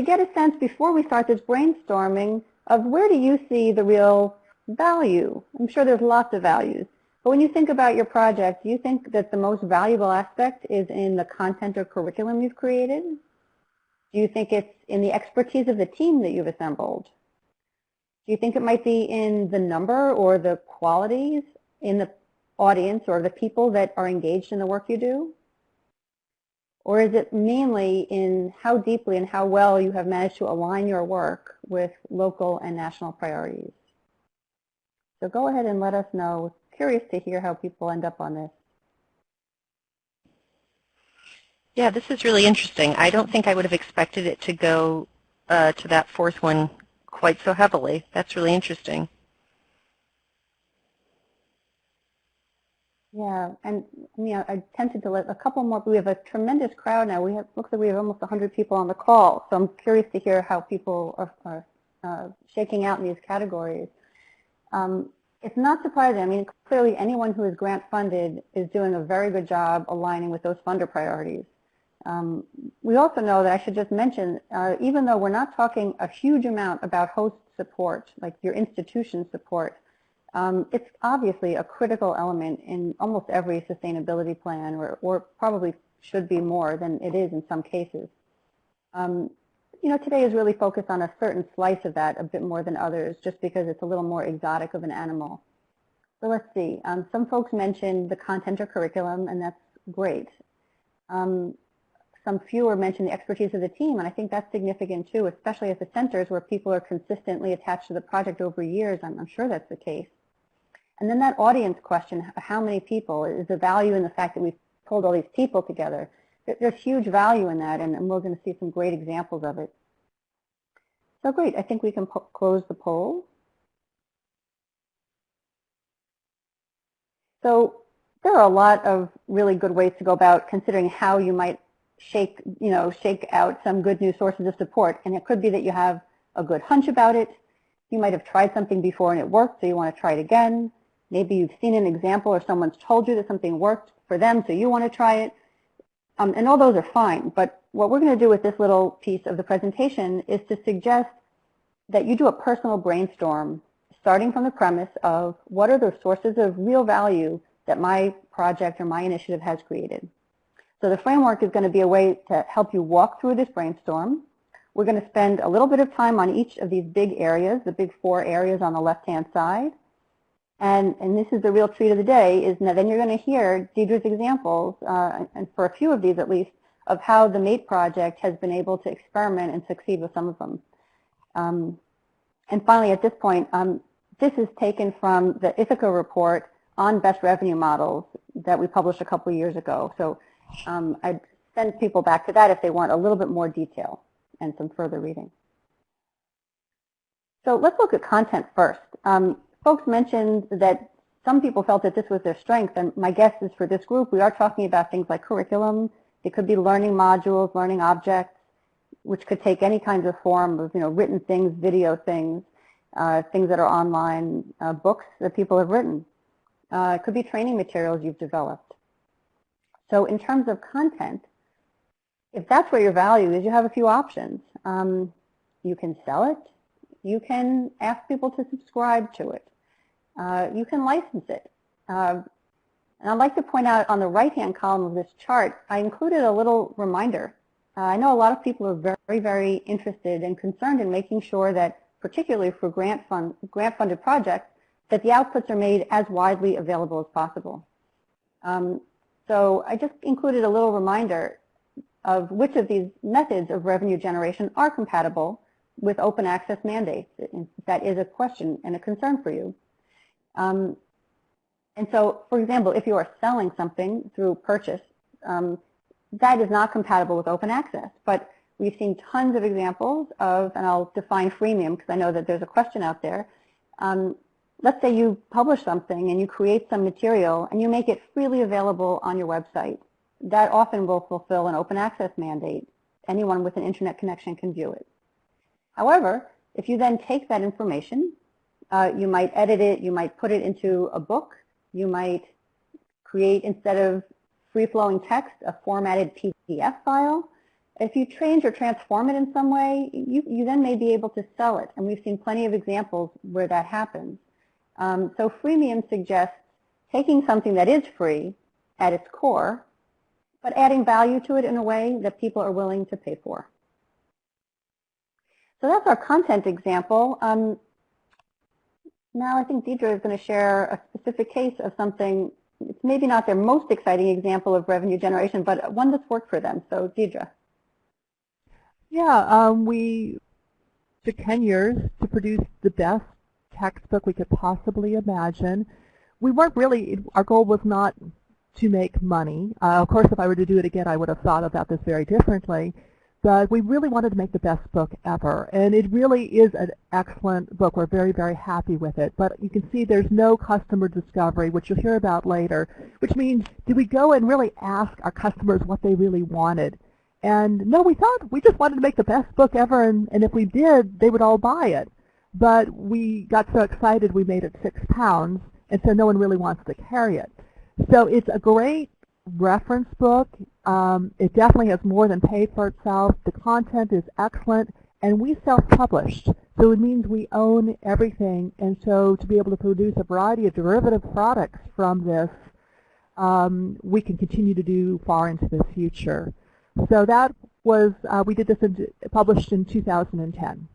get a sense before we start this brainstorming of where do you see the real value? I'm sure there's lots of values. But when you think about your project, do you think that the most valuable aspect is in the content or curriculum you've created? Do you think it's in the expertise of the team that you've assembled? Do you think it might be in the number or the qualities in the audience or the people that are engaged in the work you do? Or is it mainly in how deeply and how well you have managed to align your work with local and national priorities? So go ahead and let us know. Curious to hear how people end up on this. Yeah, this is really interesting. I don't think I would have expected it to go to that 4th one quite so heavily. That's really interesting. Yeah, and I tempted to let a couple more, but we have a tremendous crowd now. Looks like we have almost 100 people on the call, so I'm curious to hear how people are shaking out in these categories. It's not surprising. I mean, clearly anyone who is grant funded is doing a very good job aligning with those funder priorities. We also know that I should just mention, even though we're not talking a huge amount about host support, like your institution support, it's obviously a critical element in almost every sustainability plan, or probably should be more than it is in some cases. You know, today is really focused on a certain slice of that a bit more than others, just because it's a little more exotic of an animal. So let's see. Some folks mentioned the content or curriculum, and that's great. Some fewer mentioned the expertise of the team, and I think that's significant too, especially at the centers where people are consistently attached to the project over years. I'm sure that's the case. And then that audience question, how many people, is the value in the fact that we've pulled all these people together. There's huge value in that, and we're going to see some great examples of it. So great, I think we can close the poll. So there are a lot of really good ways to go about considering how you might shake out some good new sources of support. And it could be that you have a good hunch about it. You might have tried something before and it worked, so you want to try it again. Maybe you've seen an example or someone's told you that something worked for them, so you want to try it. And all those are fine, but what we're going to do with this little piece of the presentation is to suggest that you do a personal brainstorm starting from the premise of what are the sources of real value that my project or my initiative has created. So the framework is going to be a way to help you walk through this brainstorm. We're going to spend a little bit of time on each of these big areas, the big 4 areas on the left-hand side. And this is the real treat of the day, is that then you're going to hear Deirdre's examples, and for a few of these at least, of how the MATE project has been able to experiment and succeed with some of them. And finally, at this point, this is taken from the Ithaca report on best revenue models that we published a couple of years ago. So I'd send people back to that if they want a little bit more detail and some further reading. So let's look at content first. Folks mentioned that some people felt that this was their strength, and my guess is for this group, we are talking about things like curriculum. It could be learning modules, learning objects, which could take any kinds of form of, written things, video things, things that are online, books that people have written. It could be training materials you've developed. So in terms of content, if that's where your value is, you have a few options. You can sell it. You can ask people to subscribe to it. You can license it. And I'd like to point out on the right-hand column of this chart, I included a little reminder. I know a lot of people are very, very interested and concerned in making sure that, particularly for grant-funded projects, that the outputs are made as widely available as possible. So I just included a little reminder of which of these methods of revenue generation are compatible with open access mandates. That is a question and a concern for you. And so, for example, if you are selling something through purchase, that is not compatible with open access. But we've seen tons of examples of, and I'll define freemium because I know that there's a question out there. Let's say you publish something and you create some material and you make it freely available on your website. That often will fulfill an open access mandate. Anyone with an internet connection can view it. However, if you then take that information, you might edit it, you might put it into a book, you might create, instead of free-flowing text, a formatted PDF file. If you change or transform it in some way, you then may be able to sell it. And we've seen plenty of examples where that happens. So freemium suggests taking something that is free at its core, but adding value to it in a way that people are willing to pay for. So that's our content example. Now I think Deidre is going to share a specific case of something. It's maybe not their most exciting example of revenue generation, but one that's worked for them. So Deidre. Yeah, we took 10 years to produce the best textbook we could possibly imagine. We weren't really, our goal was not to make money. Of course, if I were to do it again, I would have thought about this very differently. But we really wanted to make the best book ever. And it really is an excellent book. We're very, very happy with it. But you can see there's no customer discovery, which you'll hear about later, which means did we go and really ask our customers what they really wanted? And no, we thought we just wanted to make the best book ever, and if we did, they would all buy it. But we got so excited we made it £6, and so no one really wants to carry it. So it's a great reference book. It definitely has more than paid for itself. The content is excellent, and we self-published. So it means we own everything, and so to be able to produce a variety of derivative products from this, we can continue to do far into the future. So that was, we did this published in 2010.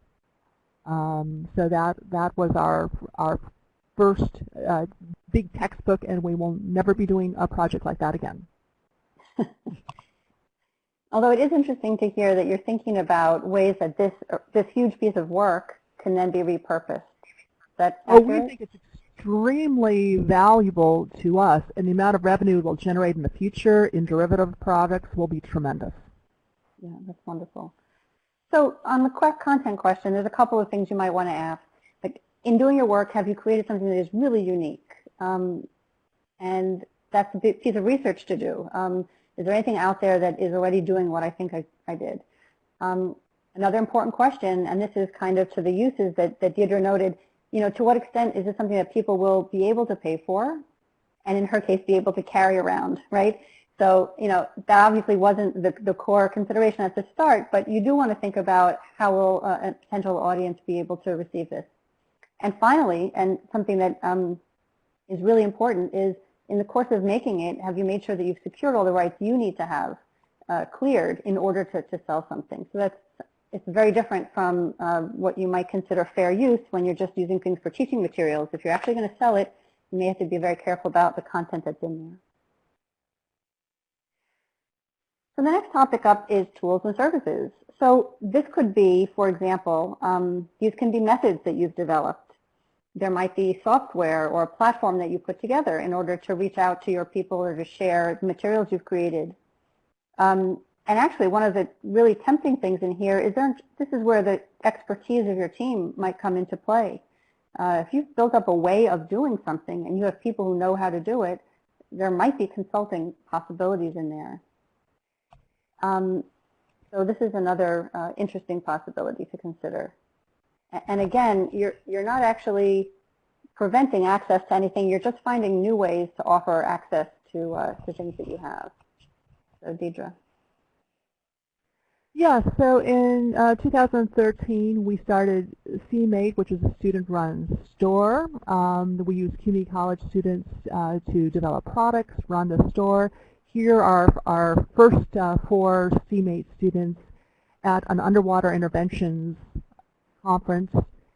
So that was our first big textbook, and we will never be doing a project like that again. Although it is interesting to hear that you're thinking about ways that this huge piece of work can then be repurposed. Is that accurate? Oh, we think it's extremely valuable to us, and the amount of revenue it will generate in the future in derivative products will be tremendous. Yeah, that's wonderful. So on the content question, there's a couple of things you might want to ask. Like, in doing your work, have you created something that is really unique? And that's a big piece of research to do. Is there anything out there that is already doing what I think I did? Another important question, and this is kind of to the uses that Deidre noted, to what extent is this something that people will be able to pay for, and in her case, be able to carry around, right? So, that obviously wasn't the core consideration at the start, but you do want to think about how will a potential audience be able to receive this. And finally, and something that is really important is, in the course of making it, have you made sure that you've secured all the rights you need to have cleared in order to sell something? So it's very different from what you might consider fair use when you're just using things for teaching materials. If you're actually going to sell it, you may have to be very careful about the content that's in there. So the next topic up is tools and services. So this could be, for example, these can be methods that you've developed. There might be software or a platform that you put together in order to reach out to your people or to share materials you've created. And actually, one of the really tempting things in here is this is where the expertise of your team might come into play. If you've built up a way of doing something and you have people who know how to do it, there might be consulting possibilities in there. So this is another interesting possibility to consider. And again, you're not actually preventing access to anything. You're just finding new ways to offer access to things that you have. So Deidre. Yeah, so in 2013 we started CMate, which is a student-run store. We use community college students to develop products, run the store. Here are our first 4 CMate students at an underwater interventions conference.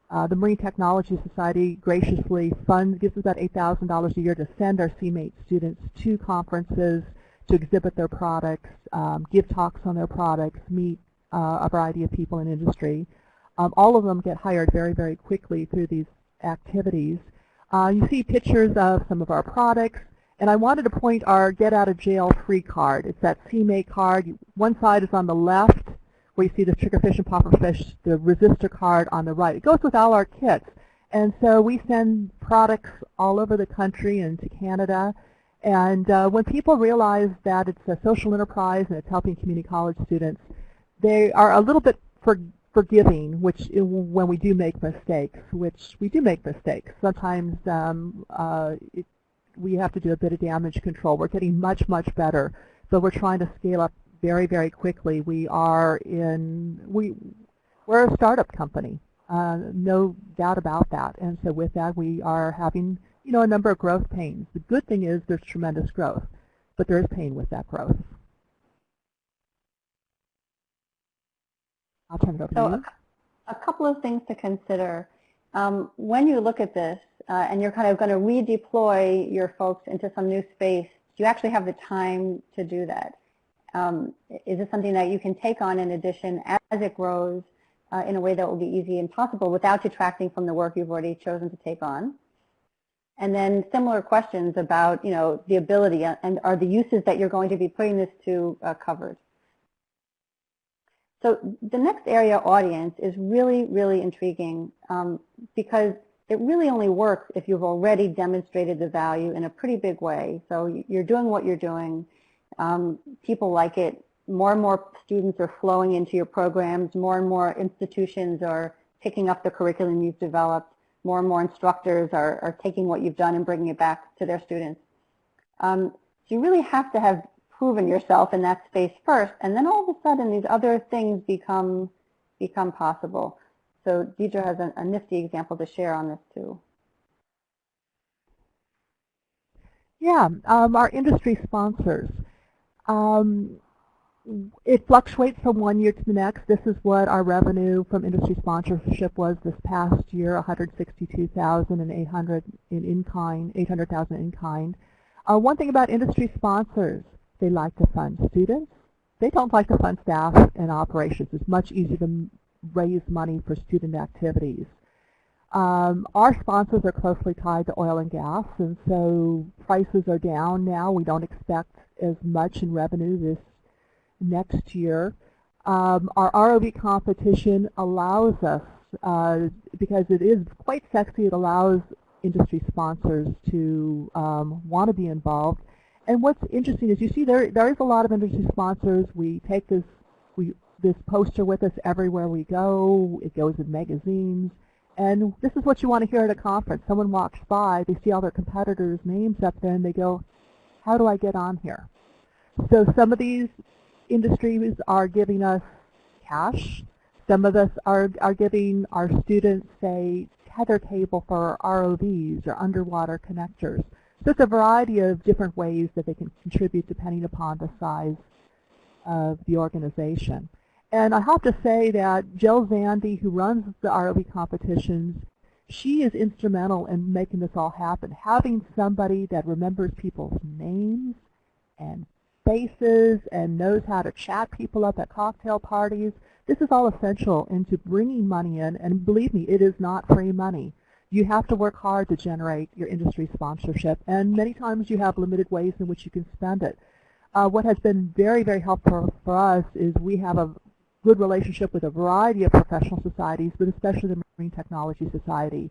The Marine Technology Society graciously gives us about $8,000 a year to send our CMate students to conferences to exhibit their products, give talks on their products, meet a variety of people in industry. All of them get hired very, very quickly through these activities. You see pictures of some of our products, and I wanted to point our Get Out of Jail Free card. It's that CMate card. One side is on the left, where you see the triggerfish and pufferfish, the resistor card on the right. It goes with all our kits. And so we send products all over the country and to Canada. And when people realize that it's a social enterprise and it's helping community college students, they are a little bit forgiving when we do make mistakes, which we do make mistakes. Sometimes we have to do a bit of damage control. We're getting much, much better, but we're trying to scale up very, very quickly. We're a startup company, no doubt about that. And so with that, we are having a number of growth pains. The good thing is there's tremendous growth, but there is pain with that growth. I'll turn it over to you. A couple of things to consider. When you look at this and you're kind of going to redeploy your folks into some new space, do you actually have the time to do that? Is this something that you can take on in addition as it grows in a way that will be easy and possible without detracting from the work you've already chosen to take on? And then similar questions about the ability and are the uses that you're going to be putting this to covered. So the next area, audience, is really, really intriguing because it really only works if you've already demonstrated the value in a pretty big way. So you're doing what you're doing. People like it. More and more students are flowing into your programs. More and more institutions are picking up the curriculum you've developed. More and more instructors are taking what you've done and bringing it back to their students. So you really have to have proven yourself in that space first, and then all of a sudden these other things become possible. So Deidre has a nifty example to share on this too. Yeah, our industry sponsors. It fluctuates from one year to the next. This is what our revenue from industry sponsorship was this past year, $162,800 in kind, $800,000 in kind. One thing about industry sponsors, they like to fund students. They don't like to fund staff and operations. It's much easier to raise money for student activities. Our sponsors are closely tied to oil and gas, and so prices are down now. We don't expect as much in revenue this next year. Our ROV competition allows us, because it is quite sexy, it allows industry sponsors to want to be involved. And what's interesting is you see there is a lot of industry sponsors. We take this poster with us everywhere we go. It goes in magazines. And this is what you want to hear at a conference. Someone walks by, they see all their competitors' names up there, and they go, how do I get on here? So some of these industries are giving us cash. Some of us are giving our students, say, tether cable for ROVs or underwater connectors. So it's a variety of different ways that they can contribute depending upon the size of the organization. And I have to say that Jill Zandy, who runs the ROV competitions, she is instrumental in making this all happen. Having somebody that remembers people's names and faces and knows how to chat people up at cocktail parties, this is all essential into bringing money in. And believe me, it is not free money. You have to work hard to generate your industry sponsorship, and many times you have limited ways in which you can spend it. What has been very, very helpful for us is we have a good relationship with a variety of professional societies, but especially the Marine Technology Society.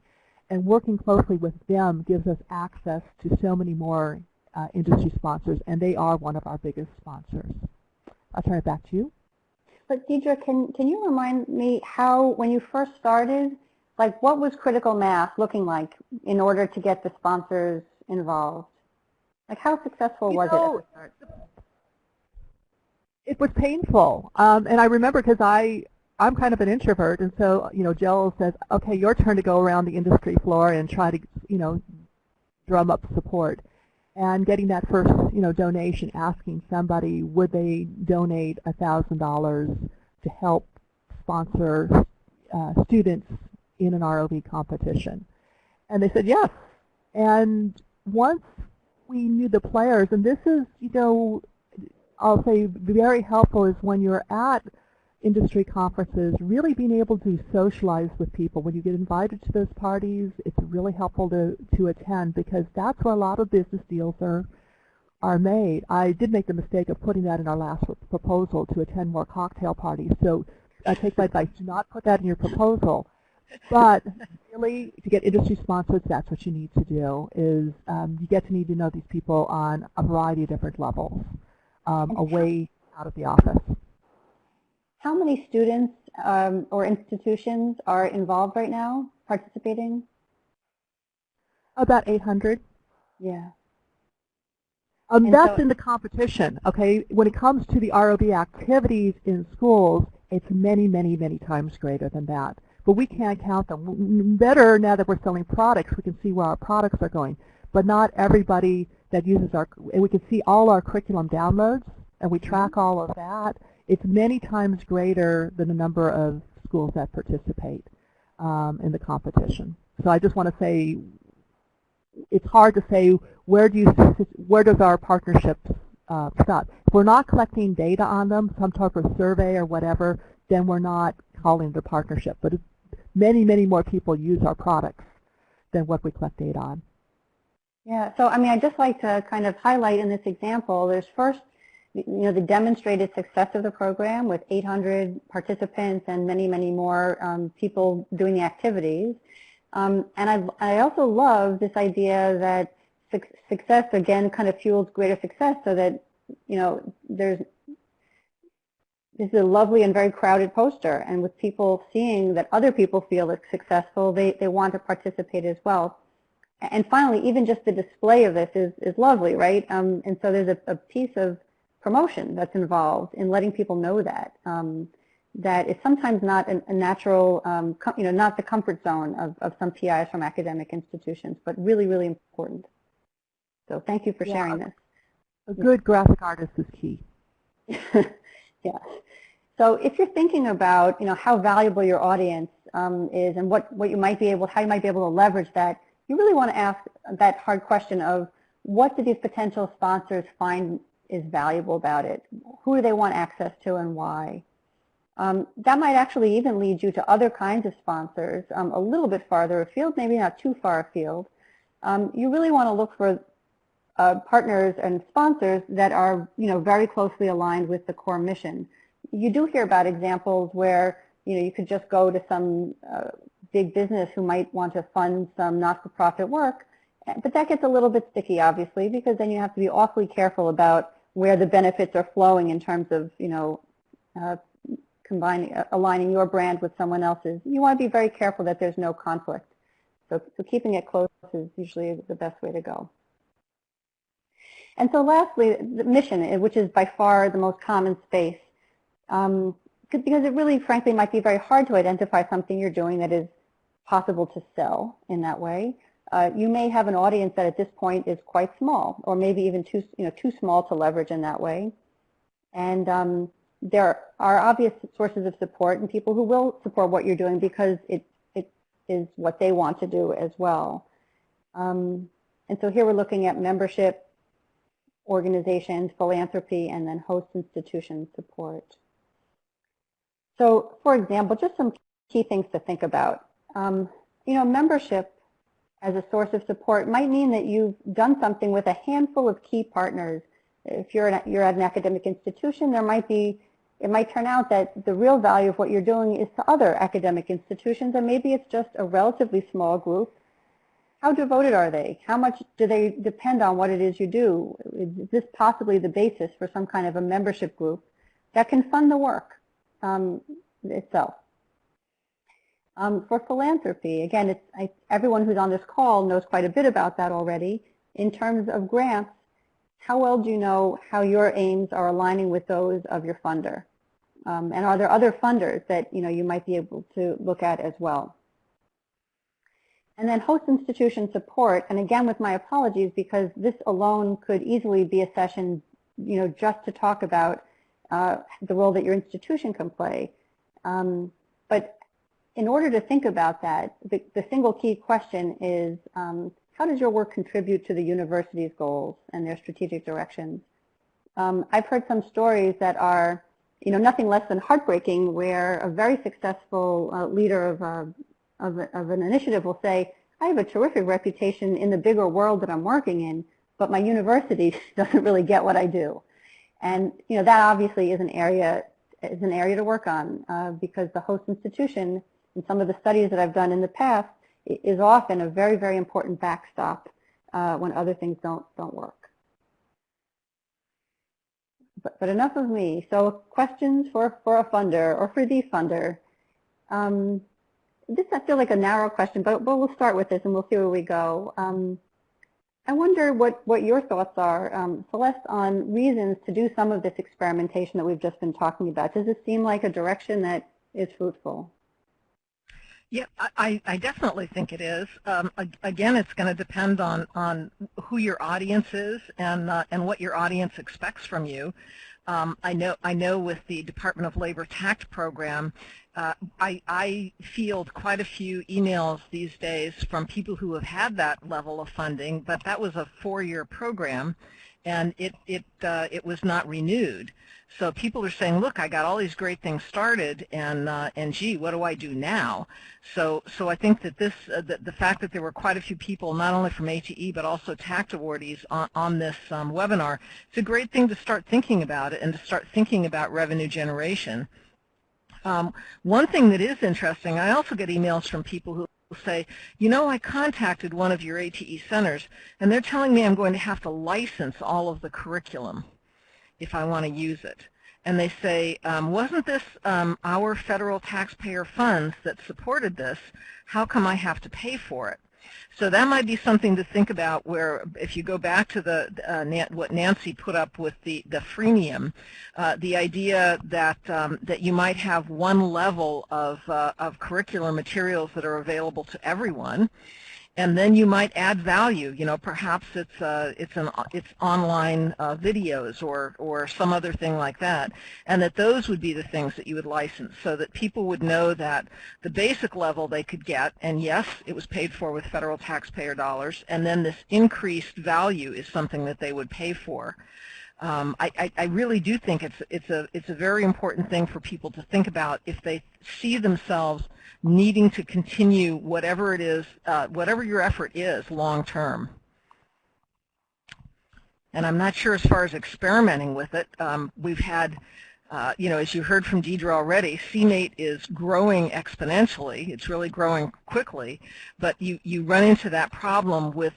And working closely with them gives us access to so many more industry sponsors, and they are one of our biggest sponsors. I'll turn it back to you. But Deidre, can you remind me how, when you first started, like what was critical mass looking like in order to get the sponsors involved? Like how successful was it at the start? It was painful, and I remember because I'm kind of an introvert, and so Jill says, "Okay, your turn to go around the industry floor and try to drum up support." And getting that first donation, asking somebody would they donate $1,000 to help sponsor students in an ROV competition, and they said yes. And once we knew the players, and this is I'll say very helpful is when you're at industry conferences, really being able to socialize with people. When you get invited to those parties, it's really helpful to attend, because that's where a lot of business deals are made. I did make the mistake of putting that in our last proposal, to attend more cocktail parties. So take my advice, do not put that in your proposal. But really, to get industry sponsors, that's what you need to do, is you get to need to know these people on a variety of different levels, away out of the office. How many students or institutions are involved right now, participating? About 800. Yeah. That's in the competition, okay? When it comes to the ROV activities in schools, it's many, many, many times greater than that. But we can't count them. Better now that we're selling products, we can see where our products are going. But not everybody that uses and we can see all our curriculum downloads, and we track all of that. It's many times greater than the number of schools that participate in the competition. So I just want to say, it's hard to say where does our partnership stop. If we're not collecting data on them, some type of survey or whatever, then we're not calling it a partnership. But many, many more people use our products than what we collect data on. Yeah, so I mean, I'd just like to kind of highlight in this example, there's first, the demonstrated success of the program with 800 participants and many, many more people doing the activities. And I also love this idea that success, again, kind of fuels greater success, so that, this is a lovely and very crowded poster, and with people seeing that other people feel it's successful, they want to participate as well. And finally, even just the display of this is lovely, right? And so there's a piece of promotion that's involved in letting people know that, that is sometimes not a natural, not the comfort zone of some PIs from academic institutions, but really, really important. So thank you for sharing this. A good graphic artist is key. Yeah. So if you're thinking about, how valuable your audience is, and how you might be able to leverage that, you really want to ask that hard question of, what do these potential sponsors find is valuable about it? Who do they want access to, and why? That might actually even lead you to other kinds of sponsors a little bit farther afield, maybe not too far afield. You really want to look for partners and sponsors that are, very closely aligned with the core mission. You do hear about examples where, you could just go to some big business who might want to fund some not-for-profit work, but that gets a little bit sticky, obviously, because then you have to be awfully careful about where the benefits are flowing in terms of, aligning your brand with someone else's. You want to be very careful that there's no conflict. So keeping it close is usually the best way to go. And so lastly, the mission, which is by far the most common space, because it really, frankly, might be very hard to identify something you're doing that is possible to sell in that way. You may have an audience that at this point is quite small, or maybe even too small to leverage in that way. And there are obvious sources of support and people who will support what you're doing because it is what they want to do as well. And so here we're looking at membership, organizations, philanthropy, and then host institution support. So, for example, just some key things to think about. Membership as a source of support might mean that you've done something with a handful of key partners. If you're at an academic institution, it might turn out that the real value of what you're doing is to other academic institutions, and maybe it's just a relatively small group. How devoted are they? How much do they depend on what it is you do? Is this possibly the basis for some kind of a membership group that can fund the work itself? For philanthropy, again, everyone who's on this call knows quite a bit about that already. In terms of grants, how well do you know how your aims are aligning with those of your funder? And are there other funders that you might be able to look at as well? And then host institution support, and again with my apologies because this alone could easily be a session just to talk about the role that your institution can play. But in order to think about that, the single key question is how does your work contribute to the university's goals and their strategic directions? I've heard some stories that are nothing less than heartbreaking, where a very successful leader of an initiative will say, I have a terrific reputation in the bigger world that I'm working in, but my university doesn't really get what I do. And that obviously is an area to work on because the host institution, in some of the studies that I've done in the past, is often a very, very important backstop when other things don't work. But enough of me. So questions for a funder or for the funder. This I feel like a narrow question, but we'll start with this and we'll see where we go. I wonder what your thoughts are, Celeste, on reasons to do some of this experimentation that we've just been talking about. Does this seem like a direction that is fruitful? Yeah, I definitely think it is. Again, it's going to depend on who your audience is and what your audience expects from you. I know with the Department of Labor TACT program, I field quite a few emails these days from people who have had that level of funding, but that was a 4-year program, and it was not renewed. So people are saying, look, I got all these great things started, and gee, what do I do now? So I think that the fact that there were quite a few people, not only from ATE but also TACT awardees on this webinar, it's a great thing to start thinking about it and to start thinking about revenue generation. One thing that is interesting, I also get emails from people who say, I contacted one of your ATE centers, and they're telling me I'm going to have to license all of the curriculum if I want to use it. And they say, wasn't this our federal taxpayer funds that supported this? How come I have to pay for it? So that might be something to think about, where if you go back to what Nancy put up with the freemium, the idea that you might have one level of curricular materials that are available to everyone, and then you might add value. Perhaps it's online videos or some other thing like that, and that those would be the things that you would license, so that people would know that the basic level they could get, and yes, it was paid for with federal taxpayer dollars, and then this increased value is something that they would pay for. I really do think it's a very important thing for people to think about if they see themselves needing to continue whatever it is, whatever your effort is long term. And I'm not sure as far as experimenting with it. We've had, as you heard from Deidre already, CMATE is growing exponentially. It's really growing quickly, but you run into that problem with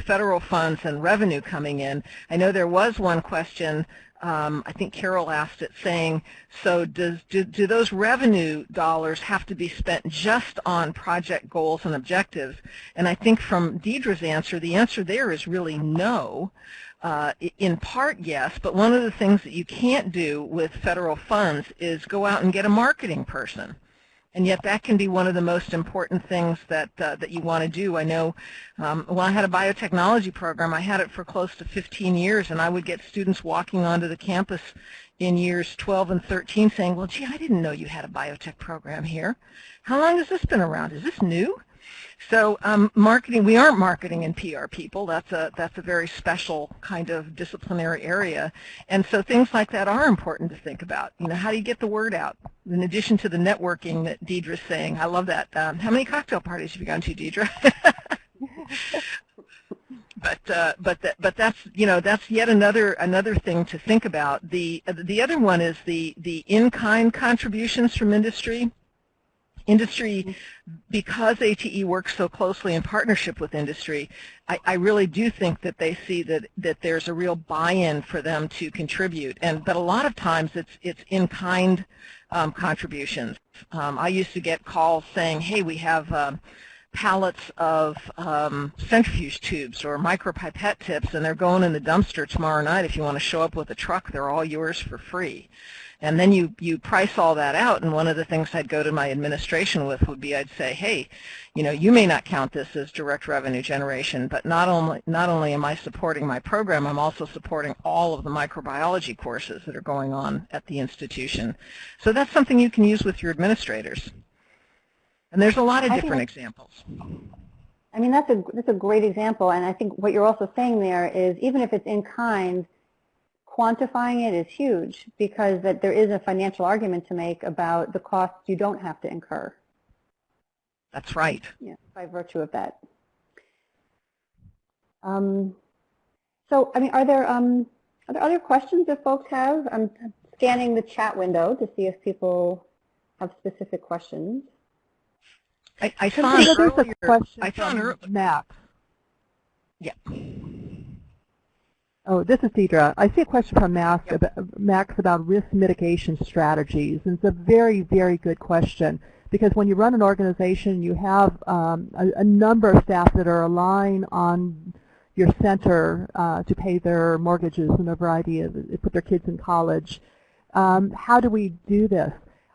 federal funds and revenue coming in. I know there was one question, I think Carol asked it, saying, so do those revenue dollars have to be spent just on project goals and objectives? And I think from Deidre's answer, the answer there is really no. In part, yes, but one of the things that you can't do with federal funds is go out and get a marketing person. And yet that can be one of the most important things that you want to do. I know when I had a biotechnology program, I had it for close to 15 years, and I would get students walking onto the campus in years 12 and 13 saying, well, gee, I didn't know you had a biotech program here. How long has this been around? Is this new? So marketing, we aren't marketing and PR people. That's a very special kind of disciplinary area. And so things like that are important to think about. How do you get the word out? In addition to the networking that Deidre's saying. I love that. How many cocktail parties have you gone to, Deidre? But that's yet another thing to think about. The other one is the in-kind contributions from industry. Industry, because ATE works so closely in partnership with industry, I really do think that they see that there's a real buy-in for them to contribute, but a lot of times it's in-kind contributions. I used to get calls saying, hey, we have pallets of centrifuge tubes or micropipette tips, and they're going in the dumpster tomorrow night. If you want to show up with a truck, they're all yours for free. And then you price all that out, and one of the things I'd go to my administration with would be, I'd say, hey, you may not count this as direct revenue generation, but not only am I supporting my program, I'm also supporting all of the microbiology courses that are going on at the institution. So that's something you can use with your administrators. And there's a lot of different examples. I mean, that's a great example, and I think what you're also saying there is, even if it's in kind, quantifying it is huge, because that there is a financial argument to make about the costs you don't have to incur. That's right. Yeah, by virtue of that. So, I mean, are there other questions that folks have? I'm scanning the chat window to see if people have specific questions. I saw a question from Max. Yeah. Oh, this is Deidre. I see a question from Max about risk mitigation strategies. And it's a very, very good question, because when you run an organization, you have a number of staff that are aligned on your center to pay their mortgages and a variety of, put their kids in college. How do we do this?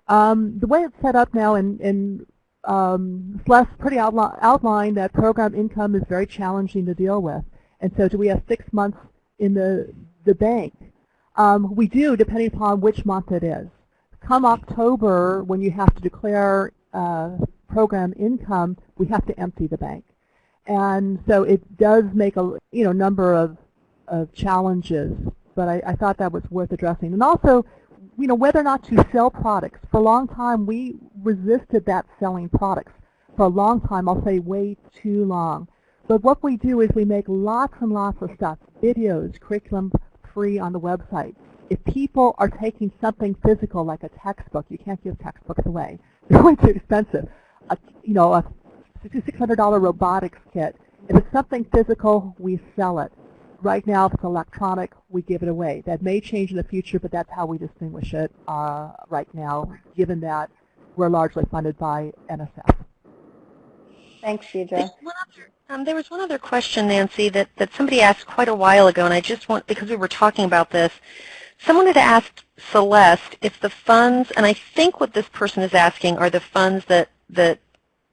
The way it's set up now, in Celeste pretty outlined that program income is very challenging to deal with. And so do we have 6 months in the bank? We do, depending upon which month it is. Come October, when you have to declare program income, we have to empty the bank. And so it does make a number of challenges, but I thought that was worth addressing. And also, whether or not to sell products. For a long time, we resisted that selling products. For a long time, I'll say way too long. But what we do is we make lots and lots of stuff, videos, curriculum free on the website. If people are taking something physical like a textbook, you can't give textbooks away. They're way too expensive. A $600 robotics kit. If it's something physical, we sell it. Right now, if it's electronic, we give it away. That may change in the future, but that's how we distinguish it right now, given that we're largely funded by NSF. Thanks, Deidre. There was one other question, Nancy, that somebody asked quite a while ago, and I just want, because we were talking about this, someone had asked Celeste if the funds, and I think what this person is asking are the funds that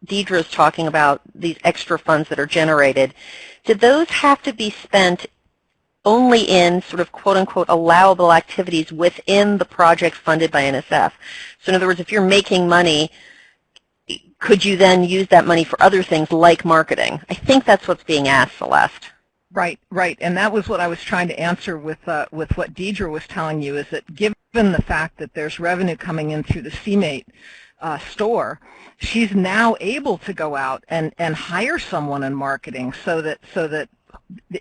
Deidre is talking about, these extra funds that are generated. Did those have to be spent only in sort of quote-unquote allowable activities within the project funded by NSF? So in other words, if you're making money, could you then use that money for other things like marketing? I think that's what's being asked, Celeste. Right, and that was what I was trying to answer with what Deidre was telling you, is that given the fact that there's revenue coming in through the CMATE store, she's now able to go out and hire someone in marketing so that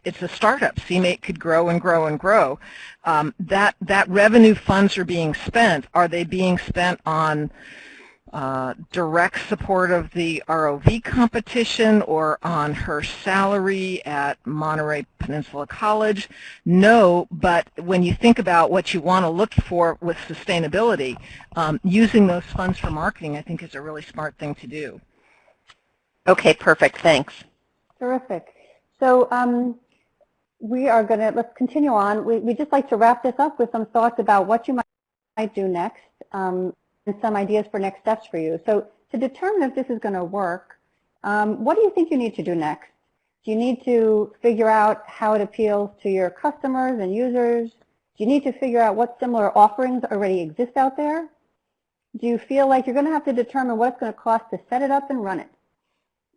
it's a startup. CMATE could grow and grow and grow. That revenue funds are being spent. Are they being spent on direct support of the ROV competition or on her salary at Monterey Peninsula College? No, but when you think about what you want to look for with sustainability, using those funds for marketing, I think, is a really smart thing to do. Okay, perfect. Thanks. Terrific. So we are going to, let's continue on. We'd just like to wrap this up with some thoughts about what you might do next. And some ideas for next steps for you. So to determine if this is going to work, what do you think you need to do next? Do you need to figure out how it appeals to your customers and users? Do you need to figure out what similar offerings already exist out there? Do you feel like you're going to have to determine what it's going to cost to set it up and run it?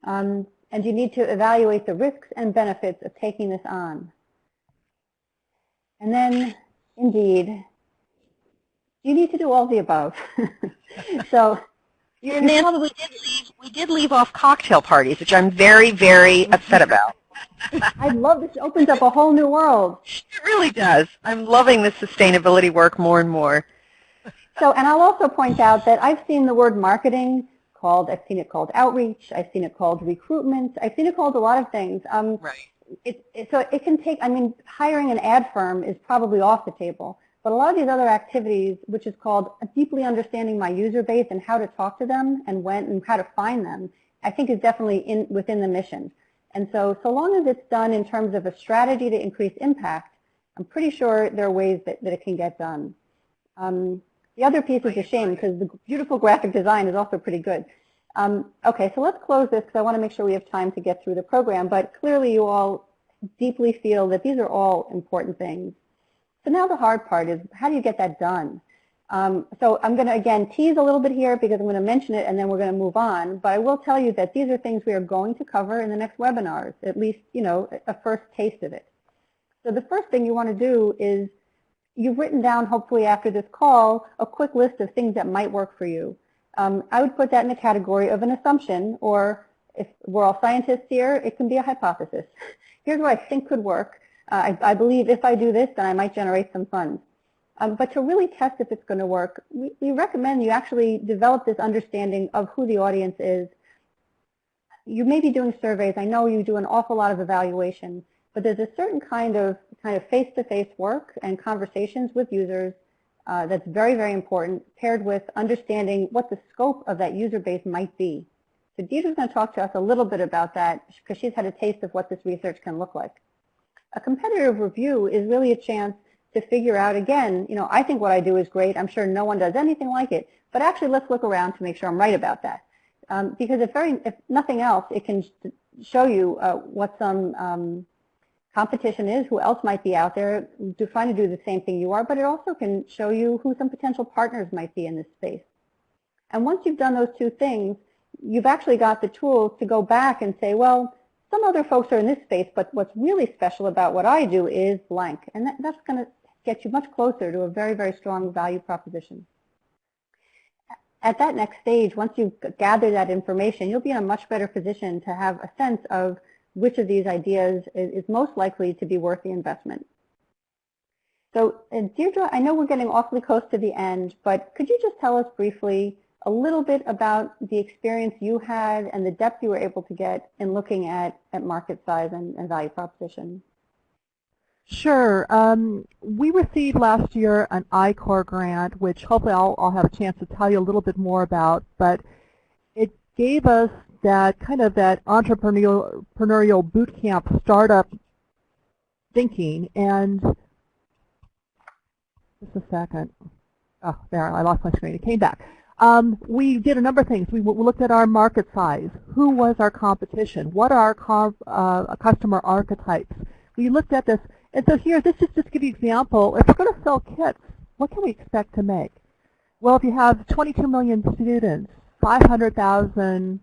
And you need to evaluate the risks and benefits of taking this on. And then, indeed, you need to do all the above. So, Nancy, we did leave off cocktail parties, which I'm very, very upset about. I love this. It opens up a whole new world. It really does. I'm loving this sustainability work more and more. So, and I'll also point out that I've seen the word marketing called, I've seen it called outreach, I've seen it called recruitment, I've seen it called a lot of things. Right. So it can take, I mean, hiring an ad firm is probably off the table. But a lot of these other activities, which is called deeply understanding my user base and how to talk to them and when and how to find them I think is definitely within the mission. And so long as it's done in terms of a strategy to increase impact, I'm pretty sure there are ways that it can get done. The other piece is a shame because the beautiful graphic design is also pretty good. Okay, so let's close this because I want to make sure we have time to get through the program, but clearly you all deeply feel that these are all important things. So now the hard part is, how do you get that done? So I'm going to, again, tease a little bit here because I'm going to mention it and then we're going to move on, but I will tell you that these are things we are going to cover in the next webinars, at least, you know, a first taste of it. So the first thing you want to do is, you've written down, hopefully after this call, a quick list of things that might work for you. I would put that in the category of an assumption, or if we're all scientists here, it can be a hypothesis. Here's what I think could work. I believe if I do this, then I might generate some funds. But to really test if it's going to work, we recommend you actually develop this understanding of who the audience is. You may be doing surveys. I know you do an awful lot of evaluation, but there's a certain kind of face-to-face work and conversations with users that's very, very important, paired with understanding what the scope of that user base might be. So Deidre's going to talk to us a little bit about that because she's had a taste of what this research can look like. A competitive review is really a chance to figure out, again, you know, I think what I do is great. I'm sure no one does anything like it, but actually let's look around to make sure I'm right about that. Because if nothing else, it can show you what some competition is, who else might be out there trying to do the same thing you are, but it also can show you who some potential partners might be in this space. And once you've done those two things, you've actually got the tools to go back and say, well, some other folks are in this space, but what's really special about what I do is blank. And that's going to get you much closer to a very, very strong value proposition. At that next stage, once you gather that information, you'll be in a much better position to have a sense of which of these ideas is most likely to be worth the investment. So Deirdre, I know we're getting awfully close to the end, but could you just tell us briefly a little bit about the experience you had and the depth you were able to get in looking at market size and value proposition? Sure. We received last year an I-Corps grant, which hopefully I'll have a chance to tell you a little bit more about, but it gave us that kind of that entrepreneurial boot camp startup thinking. And just a second. Oh, there, I lost my screen. It came back. We did a number of things. We looked at our market size. Who was our competition? What are our customer archetypes? We looked at this. And so here, this is just to give you an example. If we're going to sell kits, what can we expect to make? Well, if you have 22 million students, 500,000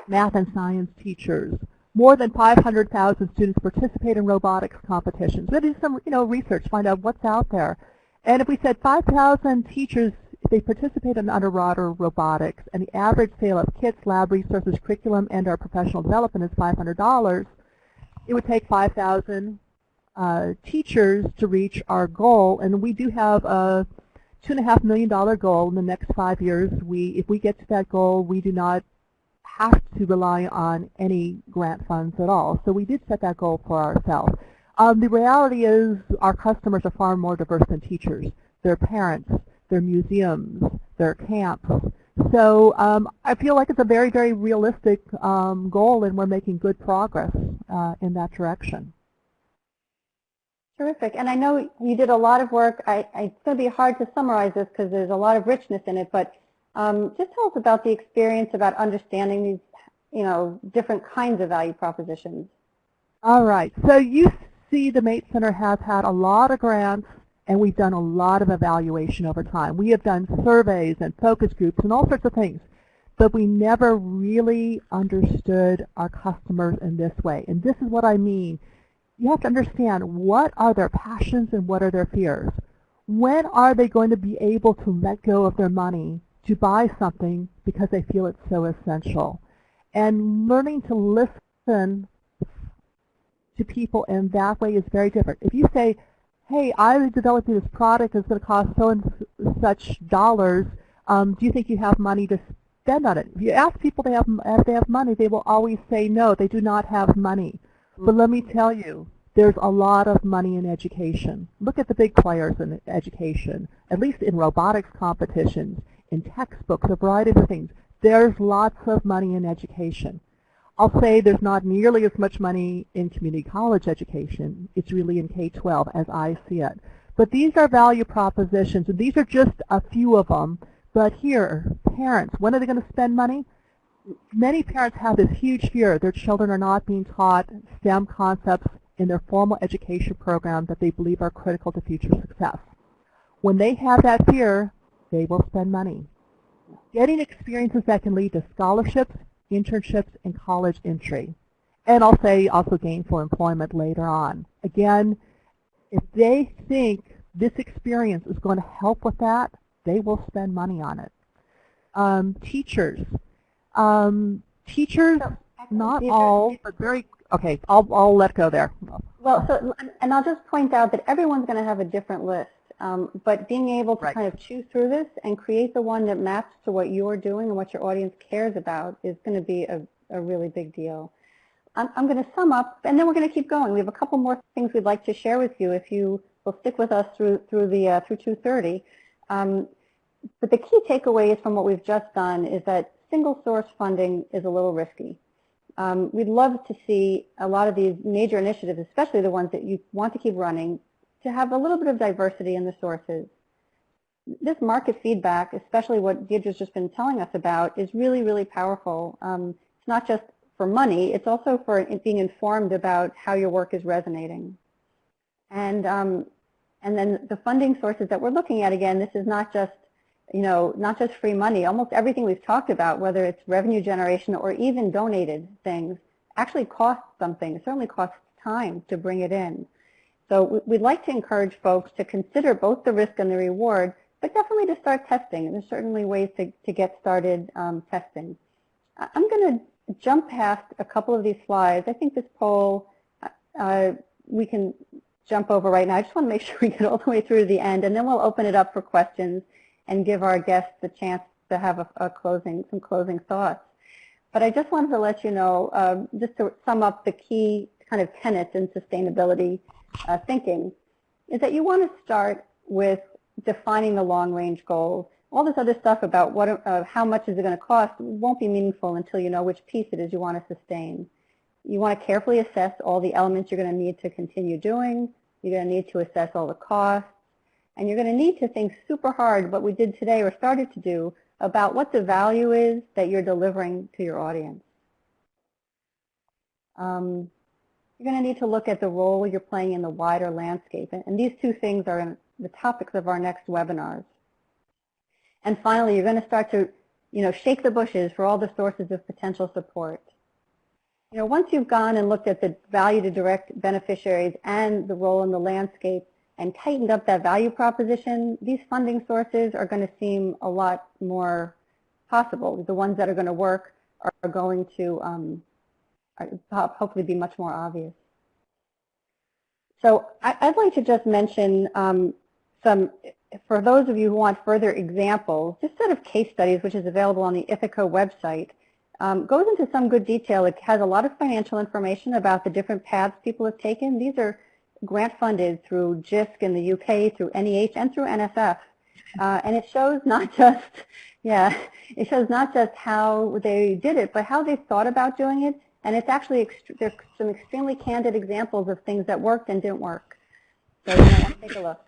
math and science teachers, more than 500,000 students participate in robotics competitions. We did some, research, find out what's out there. And if we said 5,000 teachers, if they participate in underwater robotics, and the average sale of kits, lab resources, curriculum, and our professional development is $500, it would take 5,000 teachers to reach our goal, and we do have a $2.5 million goal in the next 5 years. If we get to that goal, we do not have to rely on any grant funds at all. So we did set that goal for ourselves. The reality is our customers are far more diverse than teachers. Their parents, their museums, their camps. So I feel like it's a very, very realistic goal, and we're making good progress in that direction. Terrific. And I know you did a lot of work. It's going to be hard to summarize this because there's a lot of richness in it, but just tell us about the experience about understanding these, different kinds of value propositions. All right. So you see the MATE Center has had a lot of grants, and we've done a lot of evaluation over time. We have done surveys and focus groups and all sorts of things, but we never really understood our customers in this way. And this is what I mean. You have to understand what are their passions and what are their fears. When are they going to be able to let go of their money to buy something because they feel it's so essential? And learning to listen to people in that way is very different. If you say, hey, I'm developing this product that's going to cost so and such dollars, do you think you have money to spend on it? If you ask people if they have money, they will always say no, they do not have money. But let me tell you, there's a lot of money in education. Look at the big players in education, at least in robotics competitions, in textbooks, a variety of things. there's lots of money in education. I'll say there's not nearly as much money in community college education. It's really in K-12 as I see it. But these are value propositions, and these are just a few of them. But here, parents, when are they going to spend money? Many parents have this huge fear their children are not being taught STEM concepts in their formal education program that they believe are critical to future success. When they have that fear, they will spend money. Getting experiences that can lead to scholarships, internships, and college entry. And I'll say also gainful employment later on. Again, if they think this experience is going to help with that, they will spend money on it. Teachers. Teachers, not all, but very, okay, I'll let go there. Well, so, and I'll just point out that everyone's going to have a different list, but being able to kind of choose through this and create the one that maps to what you're doing and what your audience cares about is going to be a really big deal. I'm going to sum up, and then we're going to keep going. We have a couple more things we'd like to share with you if you will stick with us through 2:30. But the key takeaways from what we've just done is that single source funding is a little risky. We'd love to see a lot of these major initiatives, especially the ones that you want to keep running, to have a little bit of diversity in the sources. This market feedback, especially what Deirdre's just been telling us about, is really, really powerful. It's not just for money, it's also for being informed about how your work is resonating. And then the funding sources that we're looking at, again, this is not just, not just free money. Almost everything we've talked about, whether it's revenue generation or even donated things, actually costs something. It certainly costs time to bring it in. So we'd like to encourage folks to consider both the risk and the reward, but definitely to start testing. There's certainly ways to get started testing. I'm going to jump past a couple of these slides. I think this poll we can jump over right now. I just want to make sure we get all the way through to the end, and then we'll open it up for questions and give our guests the chance to have some closing thoughts. But I just wanted to let you know, just to sum up the key kind of tenets in sustainability thinking, is that you want to start with defining the long-range goals. All this other stuff about how much is it going to cost won't be meaningful until you know which piece it is you want to sustain. You want to carefully assess all the elements you're going to need to continue doing. You're going to need to assess all the costs. And you're going to need to think super hard, what we did today or started to do, about what the value is that you're delivering to your audience. You're going to need to look at the role you're playing in the wider landscape. And these two things are the topics of our next webinars. And finally, you're going to start to, shake the bushes for all the sources of potential support. Once you've gone and looked at the value to direct beneficiaries and the role in the landscape and tightened up that value proposition, these funding sources are going to seem a lot more possible. The ones that are going to work are going to hopefully be much more obvious. So I'd like to just mention for those of you who want further examples, this set of case studies, which is available on the Ithaca website, goes into some good detail. It has a lot of financial information about the different paths people have taken. These are grant funded through JISC in the UK, through NEH, and through NSF. And it shows not just, it shows not just how they did it, but how they thought about doing it. And it's actually, there's some extremely candid examples of things that worked and didn't work. So you might want to take a look.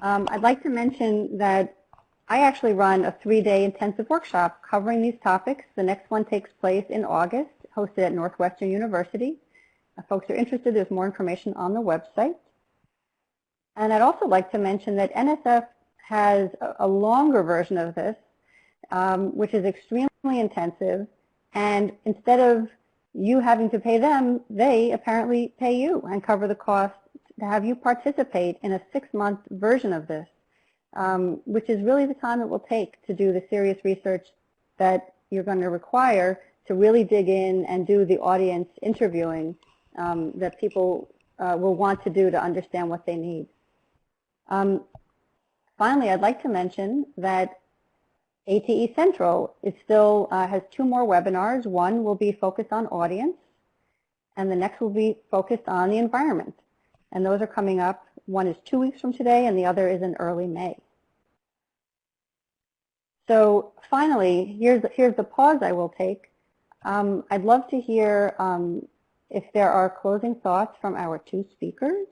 I'd like to mention that I actually run a 3-day intensive workshop covering these topics. The next one takes place in August, hosted at Northwestern University. If folks are interested, there's more information on the website. And I'd also like to mention that NSF has a longer version of this, which is extremely intensive. And instead of you having to pay them, they apparently pay you and cover the cost to have you participate in a 6-month version of this, which is really the time it will take to do the serious research that you're going to require to really dig in and do the audience interviewing that people will want to do to understand what they need. Finally, I'd like to mention that ATE Central is still has 2 more webinars. One will be focused on audience, and the next will be focused on the environment. And those are coming up. One is 2 weeks from today, and the other is in early May. So finally, here's the pause I will take. I'd love to hear if there are closing thoughts from our two speakers,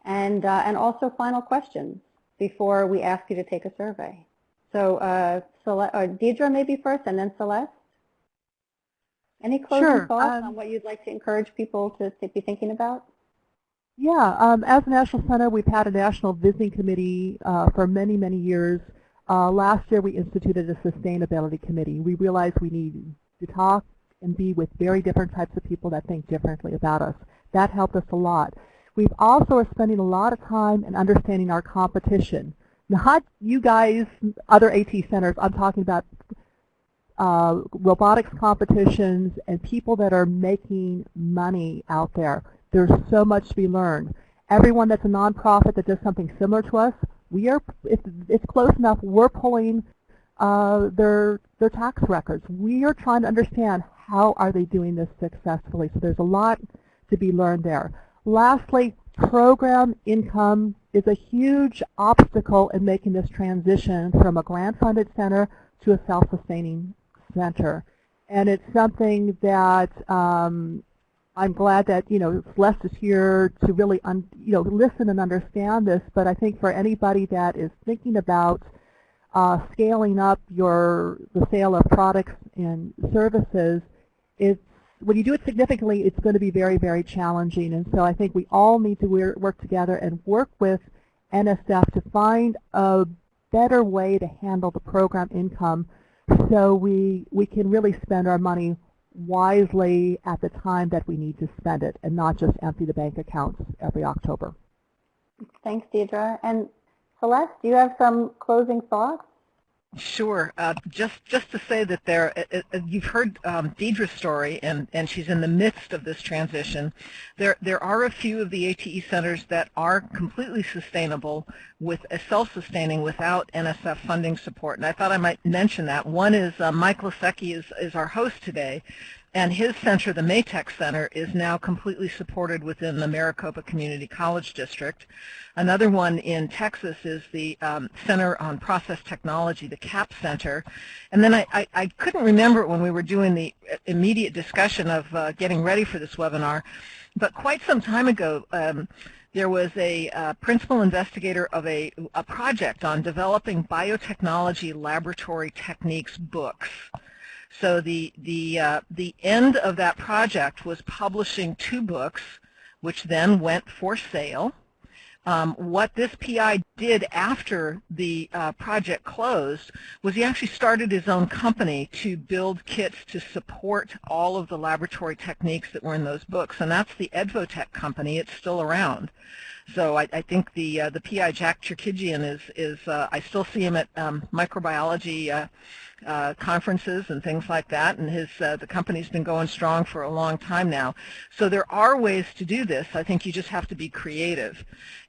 and also final questions before we ask you to take a survey. So Deidre maybe first, and then Celeste. Any closing thoughts on what you'd like to encourage people to be thinking about? Yeah, as a National Center, we've had a National Visiting Committee for many, many years. Last year, we instituted a Sustainability Committee. We realized we need to talk and be with very different types of people that think differently about us. That helped us a lot. We've also are spending a lot of time in understanding our competition. Not you guys, other AT centers. I'm talking about robotics competitions and people that are making money out there. There's so much to be learned. Everyone that's a nonprofit that does something similar to us, we are, if it's close enough, we're pulling their tax records. We are trying to understand how are they doing this successfully. So there's a lot to be learned there. Lastly, program income is a huge obstacle in making this transition from a grant-funded center to a self-sustaining center. And it's something that I'm glad that, Celeste is here to really, listen and understand this. But I think for anybody that is thinking about scaling up the sale of products and services, when you do it significantly, it's going to be very, very challenging. And so I think we all need to work together and work with NSF to find a better way to handle the program income so we can really spend our money wisely at the time that we need to spend it and not just empty the bank accounts every October. Thanks, Deidre. And Celeste, do you have some closing thoughts? Sure. Just to say that you've heard Deidre's story, and she's in the midst of this transition. There are a few of the ATE centers that are completely sustainable, with self-sustaining without NSF funding support. And I thought I might mention that. One is Mike Lasecki is our host today. And his center, the Maytech Center, is now completely supported within the Maricopa Community College District. Another one in Texas is the Center on Process Technology, the CAP Center. And then I couldn't remember it when we were doing the immediate discussion of getting ready for this webinar, but quite some time ago, there was a principal investigator of a project on developing biotechnology laboratory techniques books. So the end of that project was publishing 2 books, which then went for sale. What this PI did after the project closed was he actually started his own company to build kits to support all of the laboratory techniques that were in those books, and that's the Edvotech company. It's still around. So I think the PI, Jack Chirkigian, is I still see him at microbiology conferences and things like that, and the company's been going strong for a long time now. So there are ways to do this. I think you just have to be creative.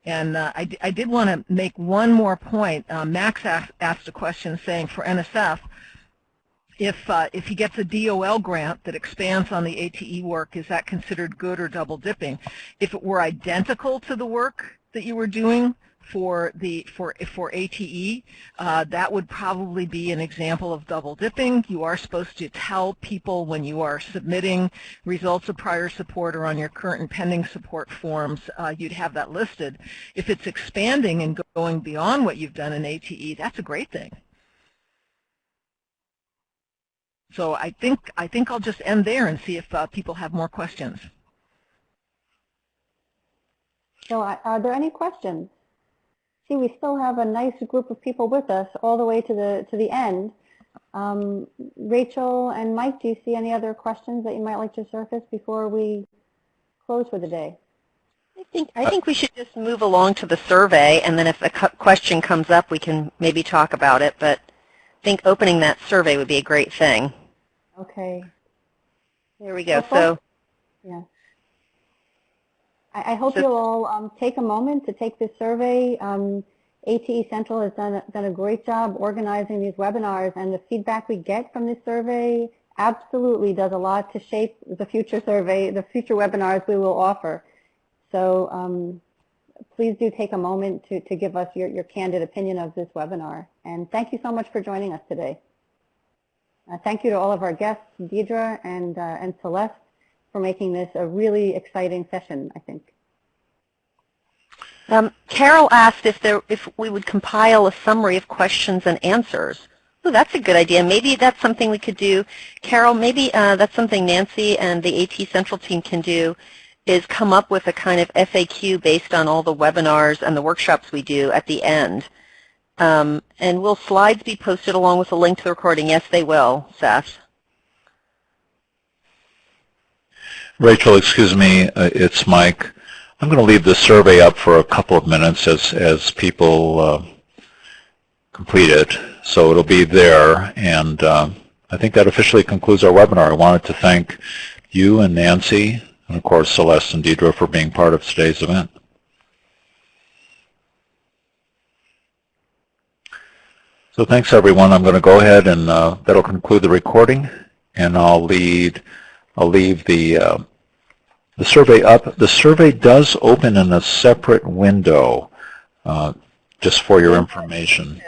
And I did want to make one more point. Max asked a question saying for NSF, if he gets a DOL grant that expands on the ATE work, is that considered good or double dipping? If it were identical to the work that you were doing for ATE, that would probably be an example of double dipping. You are supposed to tell people when you are submitting results of prior support or on your current and pending support forms, you'd have that listed. If it's expanding and going beyond what you've done in ATE, that's a great thing. So I think I'll just end there and see if people have more questions. So are there any questions? See, we still have a nice group of people with us all the way to the end. Rachel and Mike, do you see any other questions that you might like to surface before we close for the day? I think we should just move along to the survey, and then if a question comes up, we can maybe talk about it. But I think opening that survey would be a great thing. Okay. There we go. So yeah. I hope you'll all take a moment to take this survey. ATE Central has done a great job organizing these webinars, and the feedback we get from this survey absolutely does a lot to shape the future survey, the future webinars we will offer. So please do take a moment to give us your candid opinion of this webinar. And thank you so much for joining us today. Thank you to all of our guests, Deidre and Celeste, for making this a really exciting session, I think. Carol asked if we would compile a summary of questions and answers. Oh, that's a good idea. Maybe that's something we could do. Carol, maybe that's something Nancy and the AT Central team can do, is come up with a kind of FAQ based on all the webinars and the workshops we do at the end. And will slides be posted along with a link to the recording? Yes, they will, Seth. Rachel, excuse me, it's Mike. I'm going to leave the survey up for a couple of minutes as people complete it, so it'll be there. And I think that officially concludes our webinar. I wanted to thank you and Nancy, and of course Celeste and Deidre, for being part of today's event. So thanks everyone. I'm going to go ahead and that'll conclude the recording, and I'll leave the survey up. The survey does open in a separate window, just for your information.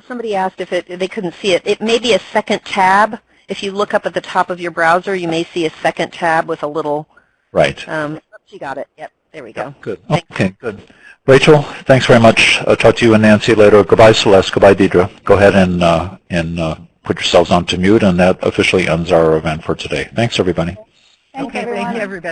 Somebody asked if they couldn't see it. It may be a second tab. If you look up at the top of your browser, you may see a second tab with a little. Right. She got it. Yep. There we go. Good. Okay. Good. Rachel, thanks very much. I'll talk to you and Nancy later. Goodbye, Celeste. Goodbye, Deidre. Go ahead and put yourselves onto mute, and that officially ends our event for today. Thanks, everybody. Thanks, Okay, everyone. thank you, everybody.